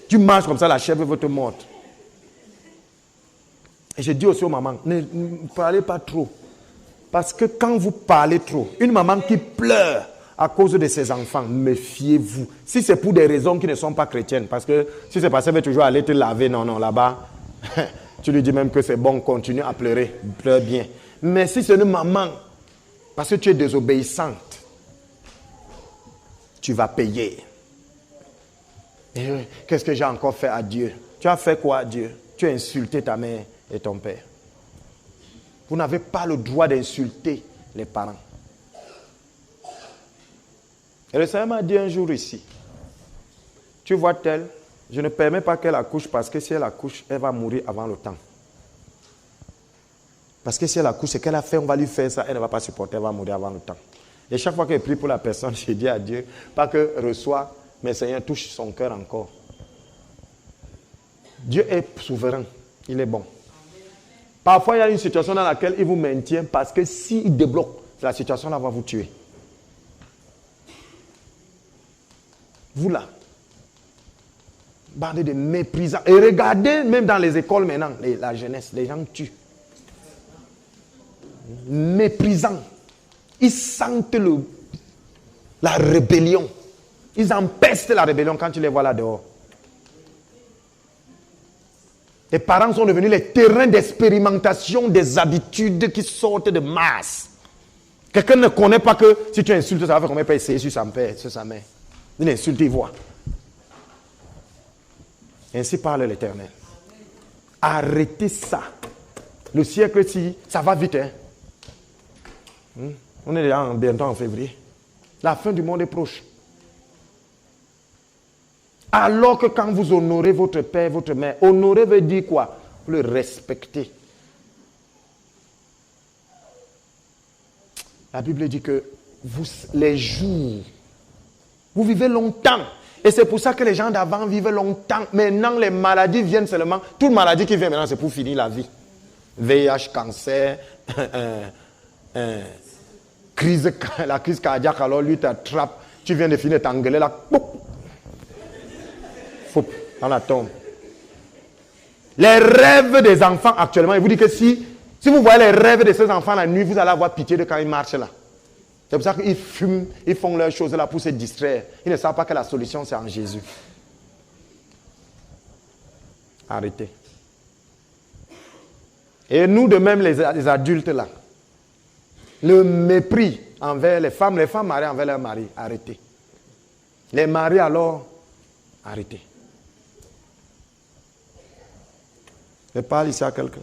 Tu marches comme ça, la chèvre veut te mordre. Et je dis aussi aux mamans, ne parlez pas trop. Parce que quand vous parlez trop, une maman qui pleure à cause de ses enfants, méfiez-vous. Si c'est pour des raisons qui ne sont pas chrétiennes, parce que si c'est parce qu'elle veut toujours aller te laver, non, là-bas, tu lui dis même que c'est bon, continue à pleurer, pleure bien. Mais si c'est une maman, parce que tu es désobéissante, tu vas payer. Et qu'est-ce que j'ai encore fait à Dieu? Tu as fait quoi à Dieu? Tu as insulté ta mère et ton père. Vous n'avez pas le droit d'insulter les parents. Et le Seigneur m'a dit un jour ici, tu vois telle, je ne permets pas qu'elle accouche parce que si elle accouche, elle va mourir avant le temps. Parce que si elle accouche, ce qu'elle a fait, on va lui faire ça, elle ne va pas supporter, elle va mourir avant le temps. Et chaque fois que je prie pour la personne, je dis à Dieu, pas que reçois, mais Seigneur touche son cœur encore. Dieu est souverain, il est bon. Parfois, il y a une situation dans laquelle il vous maintient parce que s'il débloque, la situation-là va vous tuer. Vous là, bande de méprisants. Et regardez, même dans les écoles maintenant, la jeunesse, les gens tuent. Méprisants. Ils sentent la rébellion. Ils empestent la rébellion quand tu les vois là dehors. Les parents sont devenus les terrains d'expérimentation des habitudes qui sortent de masse. Quelqu'un ne connaît pas que si tu insultes, ça va faire combien il peut essayer sur sa père, sur sa mère. Une insulte, il voit. Ainsi parle l'Éternel. Arrêtez ça. Le siècle-ci, ça va vite. Hein? On est déjà bientôt en février. La fin du monde est proche. Alors que quand vous honorez votre père, votre mère, honorer veut dire quoi? Vous le respectez. La Bible dit que les jours, vous vivez longtemps. Et c'est pour ça que les gens d'avant vivaient longtemps. Maintenant, les maladies viennent seulement. Toute maladie qui vient maintenant, c'est pour finir la vie. VIH, cancer, la crise cardiaque, alors lui t'attrape. Tu viens de finir t'engueuler là. Fou, dans la tombe. Les rêves des enfants actuellement, il vous dit que si vous voyez les rêves de ces enfants la nuit, vous allez avoir pitié de quand ils marchent là. C'est pour ça qu'ils fument, ils font leurs choses là pour se distraire. Ils ne savent pas que la solution c'est en Jésus. Arrêtez. Et nous de même les adultes là, le mépris envers les femmes mariées envers leurs maris, arrêtez. Les maris alors, arrêtez. Je parle ici à quelqu'un.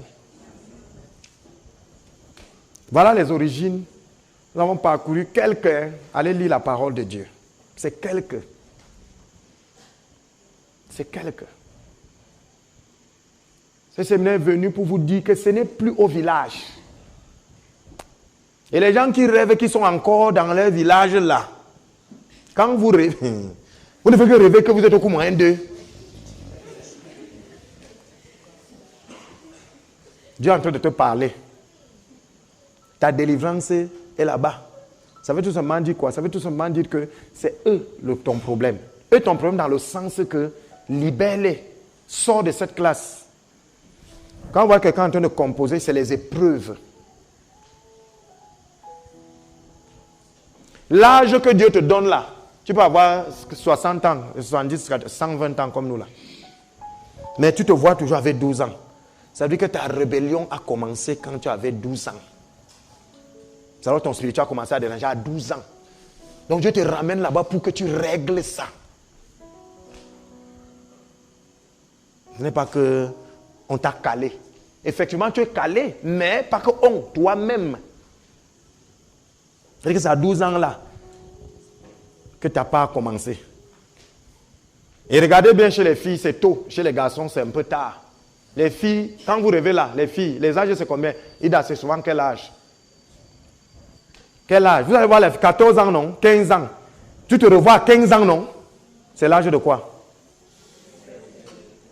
Voilà les origines. Nous avons parcouru quelques. Allez lire la parole de Dieu. C'est quelques. C'est quelques. Ce séminaire est venu pour vous dire que ce n'est plus au village. Et les gens qui rêvent, qui sont encore dans leur village là, quand vous rêvez, vous ne faites que rêver que vous êtes au coup moins d'eux. Dieu est en train de te parler. Ta délivrance est là-bas. Ça veut tout simplement dire quoi? Ça veut tout simplement dire que c'est eux ton problème. Eux ton problème dans le sens que libère-les. Sors de cette classe. Quand on voit quelqu'un en train de composer, c'est les épreuves. L'âge que Dieu te donne là, tu peux avoir 60 ans, 70, 120 ans comme nous là. Mais tu te vois toujours avec 12 ans. Ça veut dire que ta rébellion a commencé quand tu avais 12 ans. Ça veut dire que ton spirituel a commencé à déranger à 12 ans. Donc Dieu te ramène là-bas pour que tu règles ça. Ce n'est pas que on t'a calé. Effectivement, tu es calé, mais pas que on, toi-même. C'est-à-dire que c'est à 12 ans là que tu n'as pas commencé. Et regardez bien chez les filles, c'est tôt. Chez les garçons, c'est un peu tard. Les filles, quand vous rêvez là, les filles, les âges c'est combien? Ida, c'est souvent quel âge? Quel âge? Vous allez voir les 14 ans, non? 15 ans. Tu te revois à 15 ans, non? C'est l'âge de quoi?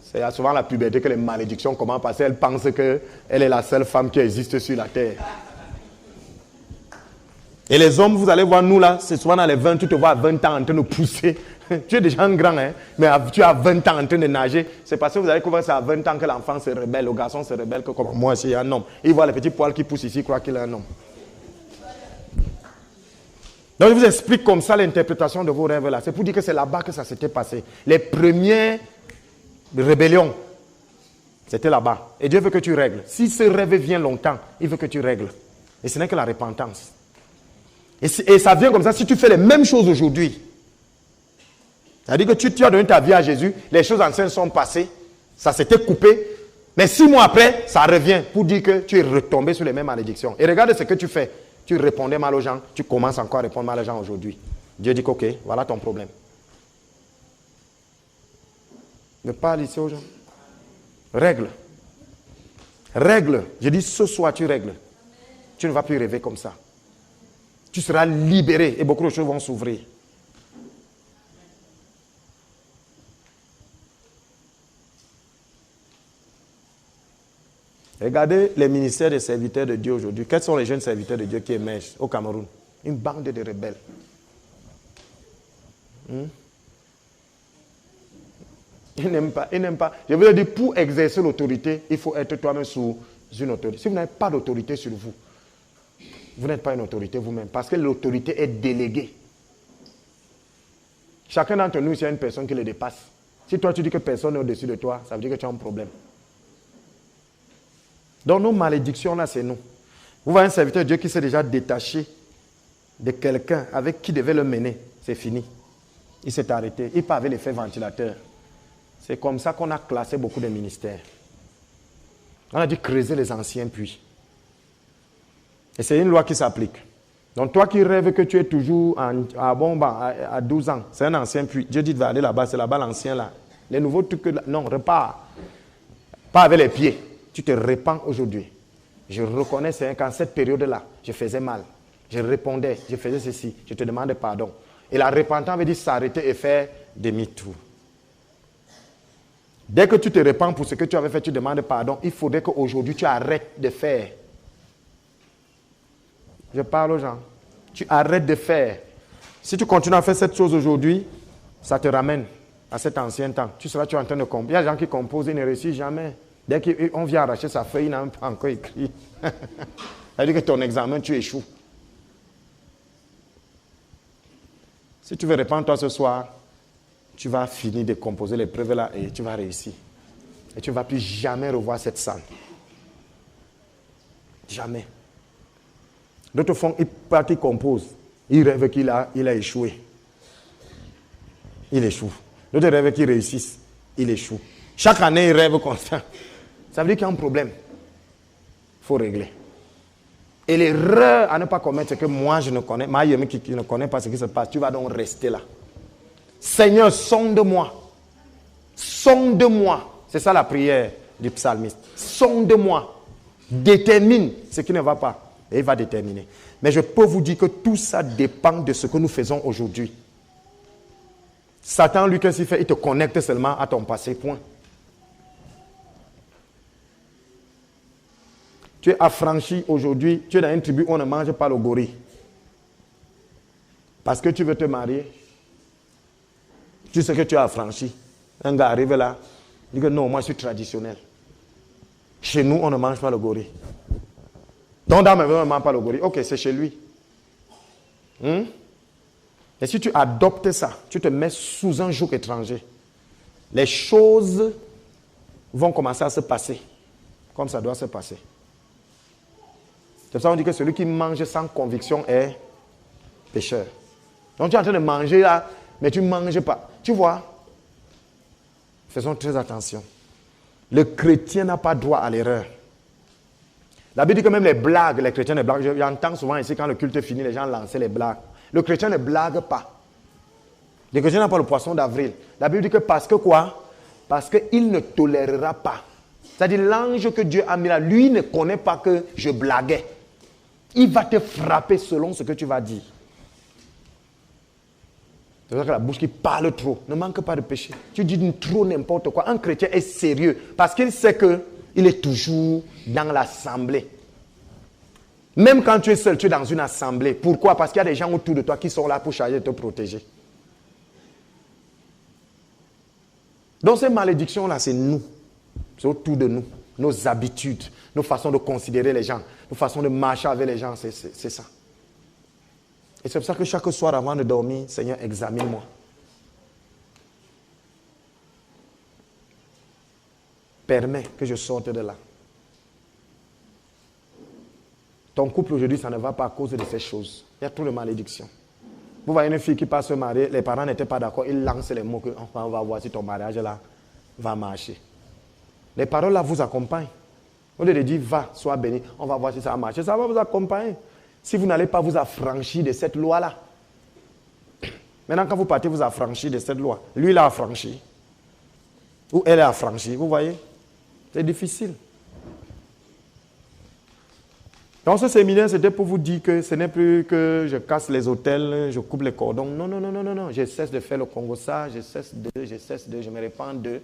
C'est souvent la puberté que les malédictions commencent parce qu'elle pense qu'elle est la seule femme qui existe sur la terre. Et les hommes, vous allez voir, nous là, c'est souvent dans les 20, tu te vois à 20 ans en train de pousser. Tu es déjà un grand, hein, mais tu as 20 ans en train de nager. C'est parce que vous allez voir, c'est à 20 ans que l'enfant se rebelle, le garçon se rebelle, que comme moi, c'est un homme. Il voit les petits poils qui poussent ici, il croit qu'il est un homme. Donc je vous explique comme ça l'interprétation de vos rêves là. C'est pour dire que c'est là-bas que ça s'était passé. Les premières rébellions, c'était là-bas. Et Dieu veut que tu règles. Si ce rêve vient longtemps, il veut que tu règles. Et ce n'est que la repentance. Et ça vient comme ça si tu fais les mêmes choses aujourd'hui. C'est-à-dire que tu as donné ta vie à Jésus, les choses anciennes sont passées, ça s'était coupé, mais 6 mois après, ça revient pour dire que tu es retombé sur les mêmes malédictions. Et regarde ce que tu fais. Tu répondais mal aux gens, tu commences encore à répondre mal aux gens aujourd'hui. Dieu dit ok, voilà ton problème. Ne parle ici aux gens. Règle. Règle. Je dis ce soir tu règles. Tu ne vas plus rêver comme ça. Tu seras libéré et beaucoup de choses vont s'ouvrir. Regardez les ministères des serviteurs de Dieu aujourd'hui. Quels sont les jeunes serviteurs de Dieu qui émergent au Cameroun? Une bande de rebelles. Ils n'aiment pas. Je veux dire, pour exercer l'autorité, il faut être toi-même sous une autorité. Si vous n'avez pas d'autorité sur vous, vous n'êtes pas une autorité vous-même. Parce que l'autorité est déléguée. Chacun d'entre nous, il y a une personne qui le dépasse. Si toi, tu dis que personne n'est au-dessus de toi, ça veut dire que tu as un problème. Donc nos malédictions là, c'est nous. Vous voyez un serviteur de Dieu qui s'est déjà détaché de quelqu'un avec qui devait le mener. C'est fini. Il s'est arrêté. Il part avec l'effet ventilateur. C'est comme ça qu'on a classé beaucoup de ministères. On a dû creuser les anciens puits. Et c'est une loi qui s'applique. Donc toi qui rêves que tu es toujours à 12 ans, c'est un ancien puits. Dieu dit de aller là-bas, c'est là-bas l'ancien là. Les nouveaux trucs, non, repars. Pas avec les pieds. Tu te répands aujourd'hui. Je reconnais qu'en cette période-là, je faisais mal. Je répondais, je faisais ceci. Je te demande pardon. Et la repentance veut dire s'arrêter et faire demi-tour. Dès que tu te repens pour ce que tu avais fait, tu demandes pardon. Il faudrait qu'aujourd'hui tu arrêtes de faire. Je parle aux gens. Tu arrêtes de faire. Si tu continues à faire cette chose aujourd'hui, ça te ramène à cet ancien temps. Tu seras en train de composer. Il y a des gens qui composent, ils ne réussissent jamais. Dès qu'on vient arracher sa feuille, il n'a même pas encore écrit. Ça veut dire que ton examen, tu échoues. Si tu veux répondre toi ce soir, tu vas finir de composer les preuves là et tu vas réussir. Et tu ne vas plus jamais revoir cette salle. Jamais. D'autres font, ils composent. Ils rêvent qu'il a échoué. Il échoue. D'autres rêvent qu'ils réussissent. Il échoue. Chaque année, ils rêvent constant. Ça veut dire qu'il y a un problème. Il faut régler. Et l'erreur à ne pas commettre, c'est que moi, je ne connais, qui ne connaît pas ce qui se passe. Tu vas donc rester là. Seigneur, sonde-moi. Sonde-moi. C'est ça la prière du psalmiste. Sonde-moi. Détermine ce qui ne va pas. Et il va déterminer. Mais je peux vous dire que tout ça dépend de ce que nous faisons aujourd'hui. Satan, lui, qu'est-ce qu'il fait? Il te connecte seulement à ton passé, point. Tu es affranchi aujourd'hui, tu es dans une tribu où on ne mange pas le gorille. Parce que tu veux te marier. Tu sais que tu es affranchi. Un gars arrive là, il dit que non, moi je suis traditionnel. Chez nous, on ne mange pas le gorille. Ton dame ne mange pas le gorille. Ok, c'est chez lui. Et si tu adoptes ça, tu te mets sous un joug étranger, les choses vont commencer à se passer comme ça doit se passer. C'est pour ça qu'on dit que celui qui mange sans conviction est pécheur. Donc tu es en train de manger là, mais tu ne manges pas. Tu vois, faisons très attention. Le chrétien n'a pas droit à l'erreur. La Bible dit que même les blagues, les chrétiens ne blaguent. J'entends souvent ici quand le culte est fini, les gens lancent les blagues. Le chrétien ne blague pas. Le chrétien n'a pas le poisson d'avril. La Bible dit que parce que quoi? Parce qu'il ne tolérera pas. C'est-à-dire l'ange que Dieu a mis là, lui ne connaît pas que je blaguais. Il va te frapper selon ce que tu vas dire. C'est pour ça que la bouche qui parle trop ne manque pas de péché. Tu dis trop n'importe quoi. Un chrétien est sérieux parce qu'il sait qu'il est toujours dans l'assemblée. Même quand tu es seul, tu es dans une assemblée. Pourquoi? Parce qu'il y a des gens autour de toi qui sont là pour charger de te protéger. Donc ces malédictions-là, c'est nous. C'est autour de nous. Nos habitudes, nos façons de considérer les gens, nos façons de marcher avec les gens, c'est ça. Et c'est pour ça que chaque soir avant de dormir, Seigneur, examine-moi. Permets que je sorte de là. Ton couple aujourd'hui, ça ne va pas à cause de ces choses. Il y a trop de malédictions. Vous voyez une fille qui passe se marier, les parents n'étaient pas d'accord, ils lancent les mots que enfin, on va voir si ton mariage là va marcher. Les paroles là vous accompagnent. Au lieu de dire va, sois béni, on va voir si ça va marcher. Ça va vous accompagner. Si vous n'allez pas vous affranchir de cette loi là. Maintenant quand vous partez vous affranchir de cette loi. Lui il a affranchi. Ou elle est affranchie. Vous voyez? C'est difficile. Donc ce séminaire, c'était pour vous dire que ce n'est plus que je casse les autels, je coupe les cordons. Non, non, non, non, non, non. Je cesse de faire le Congo ça, je cesse de, je me répands de,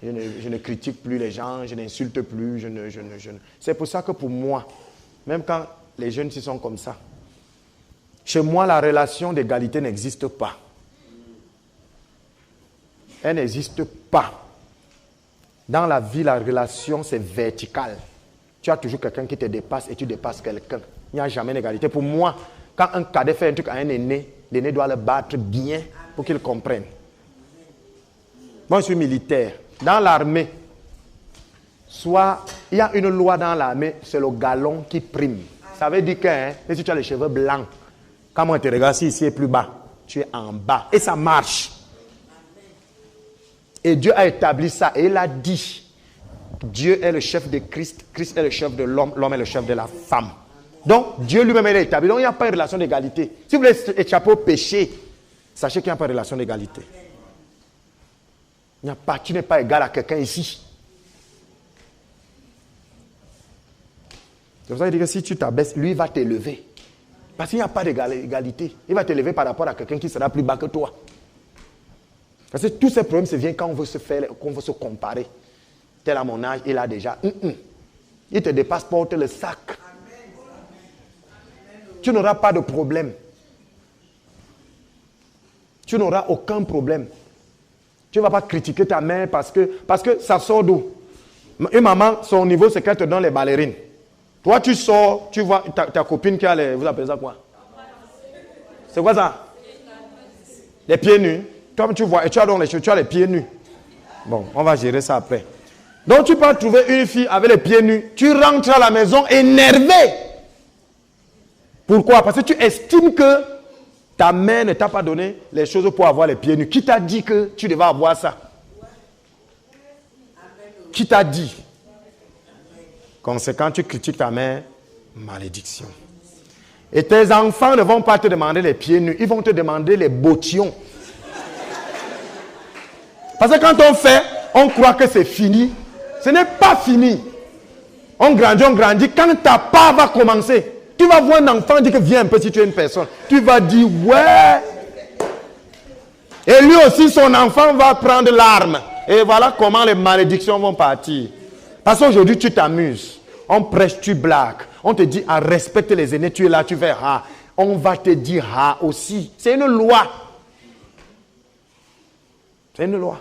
je ne critique plus les gens, je n'insulte plus, je ne. C'est pour ça que pour moi, même quand les jeunes s'y sont comme ça, chez moi, la relation d'égalité n'existe pas. Elle n'existe pas. Dans la vie, la relation, c'est vertical. Tu as toujours quelqu'un qui te dépasse et tu dépasses quelqu'un. Il n'y a jamais d'égalité. Pour moi, quand un cadet fait un truc à un aîné, l'aîné doit le battre bien pour qu'il comprenne. Moi, je suis militaire. Dans l'armée, soit il y a une loi dans l'armée, c'est le galon qui prime. Ça veut dire que si tu as les cheveux blancs, quand moi te regarde, si ici est plus bas, tu es en bas. Et ça marche. Et Dieu a établi ça et il a dit, Dieu est le chef de Christ, Christ est le chef de l'homme, l'homme est le chef de la femme. Donc, Dieu lui-même est établi. Donc, il n'y a pas de relation d'égalité. Si vous voulez échapper au péché, sachez qu'il n'y a pas de relation d'égalité. Il n'y a pas, tu n'es pas égal à quelqu'un ici. C'est pour ça qu'il dit que si tu t'abaisses, lui va t'élever. Parce qu'il n'y a pas d'égalité. Il va t'élever par rapport à quelqu'un qui sera plus bas que toi. Parce que tous ces problèmes se viennent quand on veut se comparer. Tel à mon âge, il a déjà. Il te dépasse, porte le sac. Tu n'auras pas de problème. Tu n'auras aucun problème. Tu ne vas pas critiquer ta mère parce que ça sort d'où? Une maman, son niveau, c'est qu'elle te donne les ballerines. Toi, tu sors, tu vois ta copine qui a les... Vous appelez ça quoi? C'est quoi ça? Les pieds nus. Toi, tu vois, et tu as donc tu as les pieds nus. Bon, on va gérer ça après. Donc, tu peux trouver une fille avec les pieds nus. Tu rentres à la maison énervé. Pourquoi? Parce que tu estimes que ta mère ne t'a pas donné les choses pour avoir les pieds nus. Qui t'a dit que tu devais avoir ça? Qui t'a dit? Conséquent, tu critiques ta mère, malédiction. Et tes enfants ne vont pas te demander les pieds nus, ils vont te demander les bottillons. Parce que quand on fait, on croit que c'est fini. Ce n'est pas fini. On grandit. Quand ta part va commencer, tu vas voir un enfant dire que viens un peu si tu es une personne. Tu vas dire ouais. Et lui aussi, son enfant va prendre l'arme. Et voilà comment les malédictions vont partir. Parce qu'aujourd'hui, tu t'amuses. On prêche, tu blagues. On te dit, respecte les aînés, tu es là, tu fais ha. On va te dire ha aussi. C'est une loi. C'est une loi.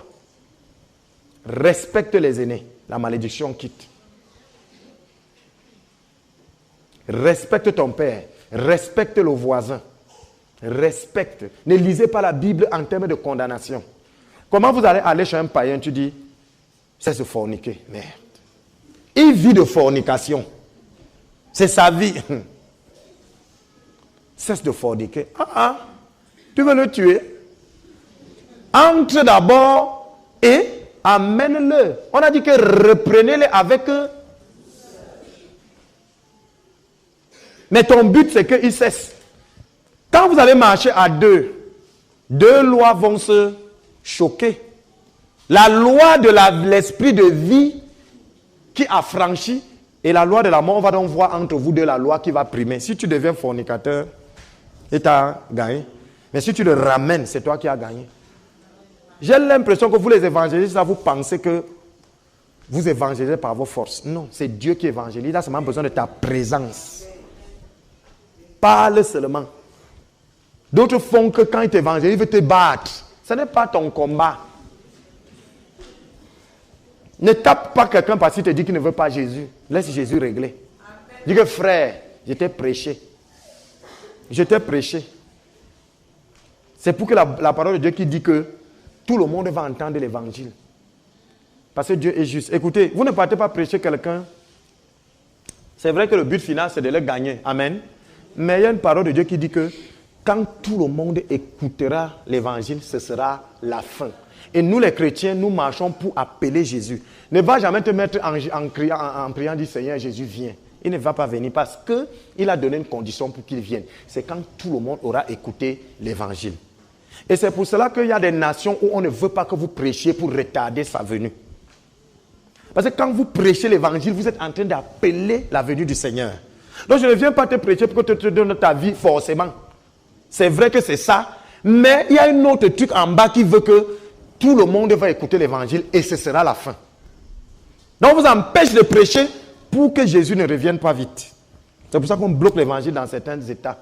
Respecte les aînés. La malédiction quitte. Respecte ton père. Respecte le voisin. Respecte. Ne lisez pas la Bible en termes de condamnation. Comment vous allez aller chez un païen, tu dis, c'est se forniquer. Merde. Il vit de fornication. C'est sa vie. Cesse de forniquer. Tu veux le tuer? Entre d'abord et amène-le. On a dit que reprenez-le avec eux. Mais ton but, c'est qu'il cesse. Quand vous allez marcher à deux lois vont se choquer. La loi de l'esprit de vie qui affranchit et la loi de la mort, on va donc voir entre vous deux la loi qui va primer. Si tu deviens fornicateur, et tu as gagné. Mais si tu le ramènes, c'est toi qui as gagné. J'ai l'impression que vous les évangélistes, là, vous pensez que vous évangélisez par vos forces. Non, c'est Dieu qui évangélise. Il a seulement besoin de ta présence. Parle seulement. D'autres font que quand ils t'évangélisent, ils veulent te battre. Ce n'est pas ton combat. Ne tape pas quelqu'un parce qu'il te dit qu'il ne veut pas Jésus. Laisse Jésus régler. Dis que frère, je t'ai prêché. Je t'ai prêché. C'est pour que la parole de Dieu qui dit que tout le monde va entendre l'évangile. Parce que Dieu est juste. Écoutez, vous ne partez pas prêcher quelqu'un. C'est vrai que le but final, c'est de le gagner. Amen. Mais il y a une parole de Dieu qui dit que quand tout le monde écoutera l'évangile, ce sera la fin. Et nous les chrétiens, nous marchons pour appeler Jésus. Ne va jamais te mettre en priant, dit Seigneur Jésus viens. Il ne va pas venir parce qu'il a donné une condition pour qu'il vienne. C'est quand tout le monde aura écouté l'évangile. Et c'est pour cela qu'il y a des nations où on ne veut pas que vous prêchiez pour retarder sa venue. Parce que quand vous prêchez l'évangile, vous êtes en train d'appeler la venue du Seigneur. Donc je ne viens pas te prêcher pour que tu te donnes ta vie forcément. C'est vrai que c'est ça. Mais il y a une autre truc en bas qui veut que tout le monde va écouter l'évangile et ce sera la fin. Donc on vous empêche de prêcher pour que Jésus ne revienne pas vite. C'est pour ça qu'on bloque l'évangile dans certains états.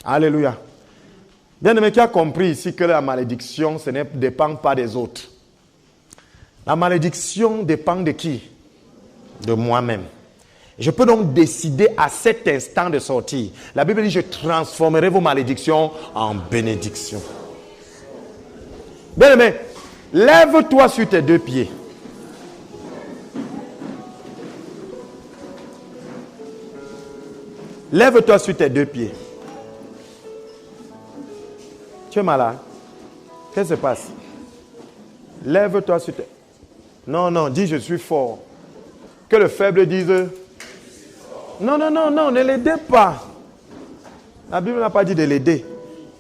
Alléluia. Bien-aimé, qui a compris ici que la malédiction, ne dépend pas des autres. La malédiction dépend de qui? De moi-même. Je peux donc décider à cet instant de sortir. La Bible dit, je transformerai vos malédictions en bénédictions. Bien-aimé, lève-toi sur tes deux pieds. Lève-toi sur tes deux pieds. Tu es malade? Qu'est-ce qui se passe? Lève-toi sur tes... Non, dis je suis fort. Que le faible dise... Non, ne l'aidez pas. La Bible n'a pas dit de l'aider.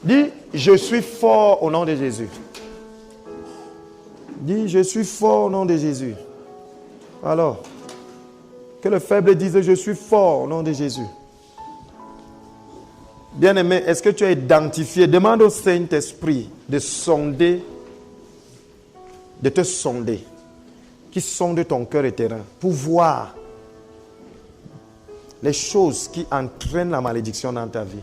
Dis, je suis fort au nom de Jésus. Dis, je suis fort au nom de Jésus. Alors, que le faible dise, je suis fort au nom de Jésus. Bien-aimé, est-ce que tu as identifié? Demande au Saint-Esprit de sonder, de te sonder, qui sonde ton cœur et tes reins, pour voir les choses qui entraînent la malédiction dans ta vie.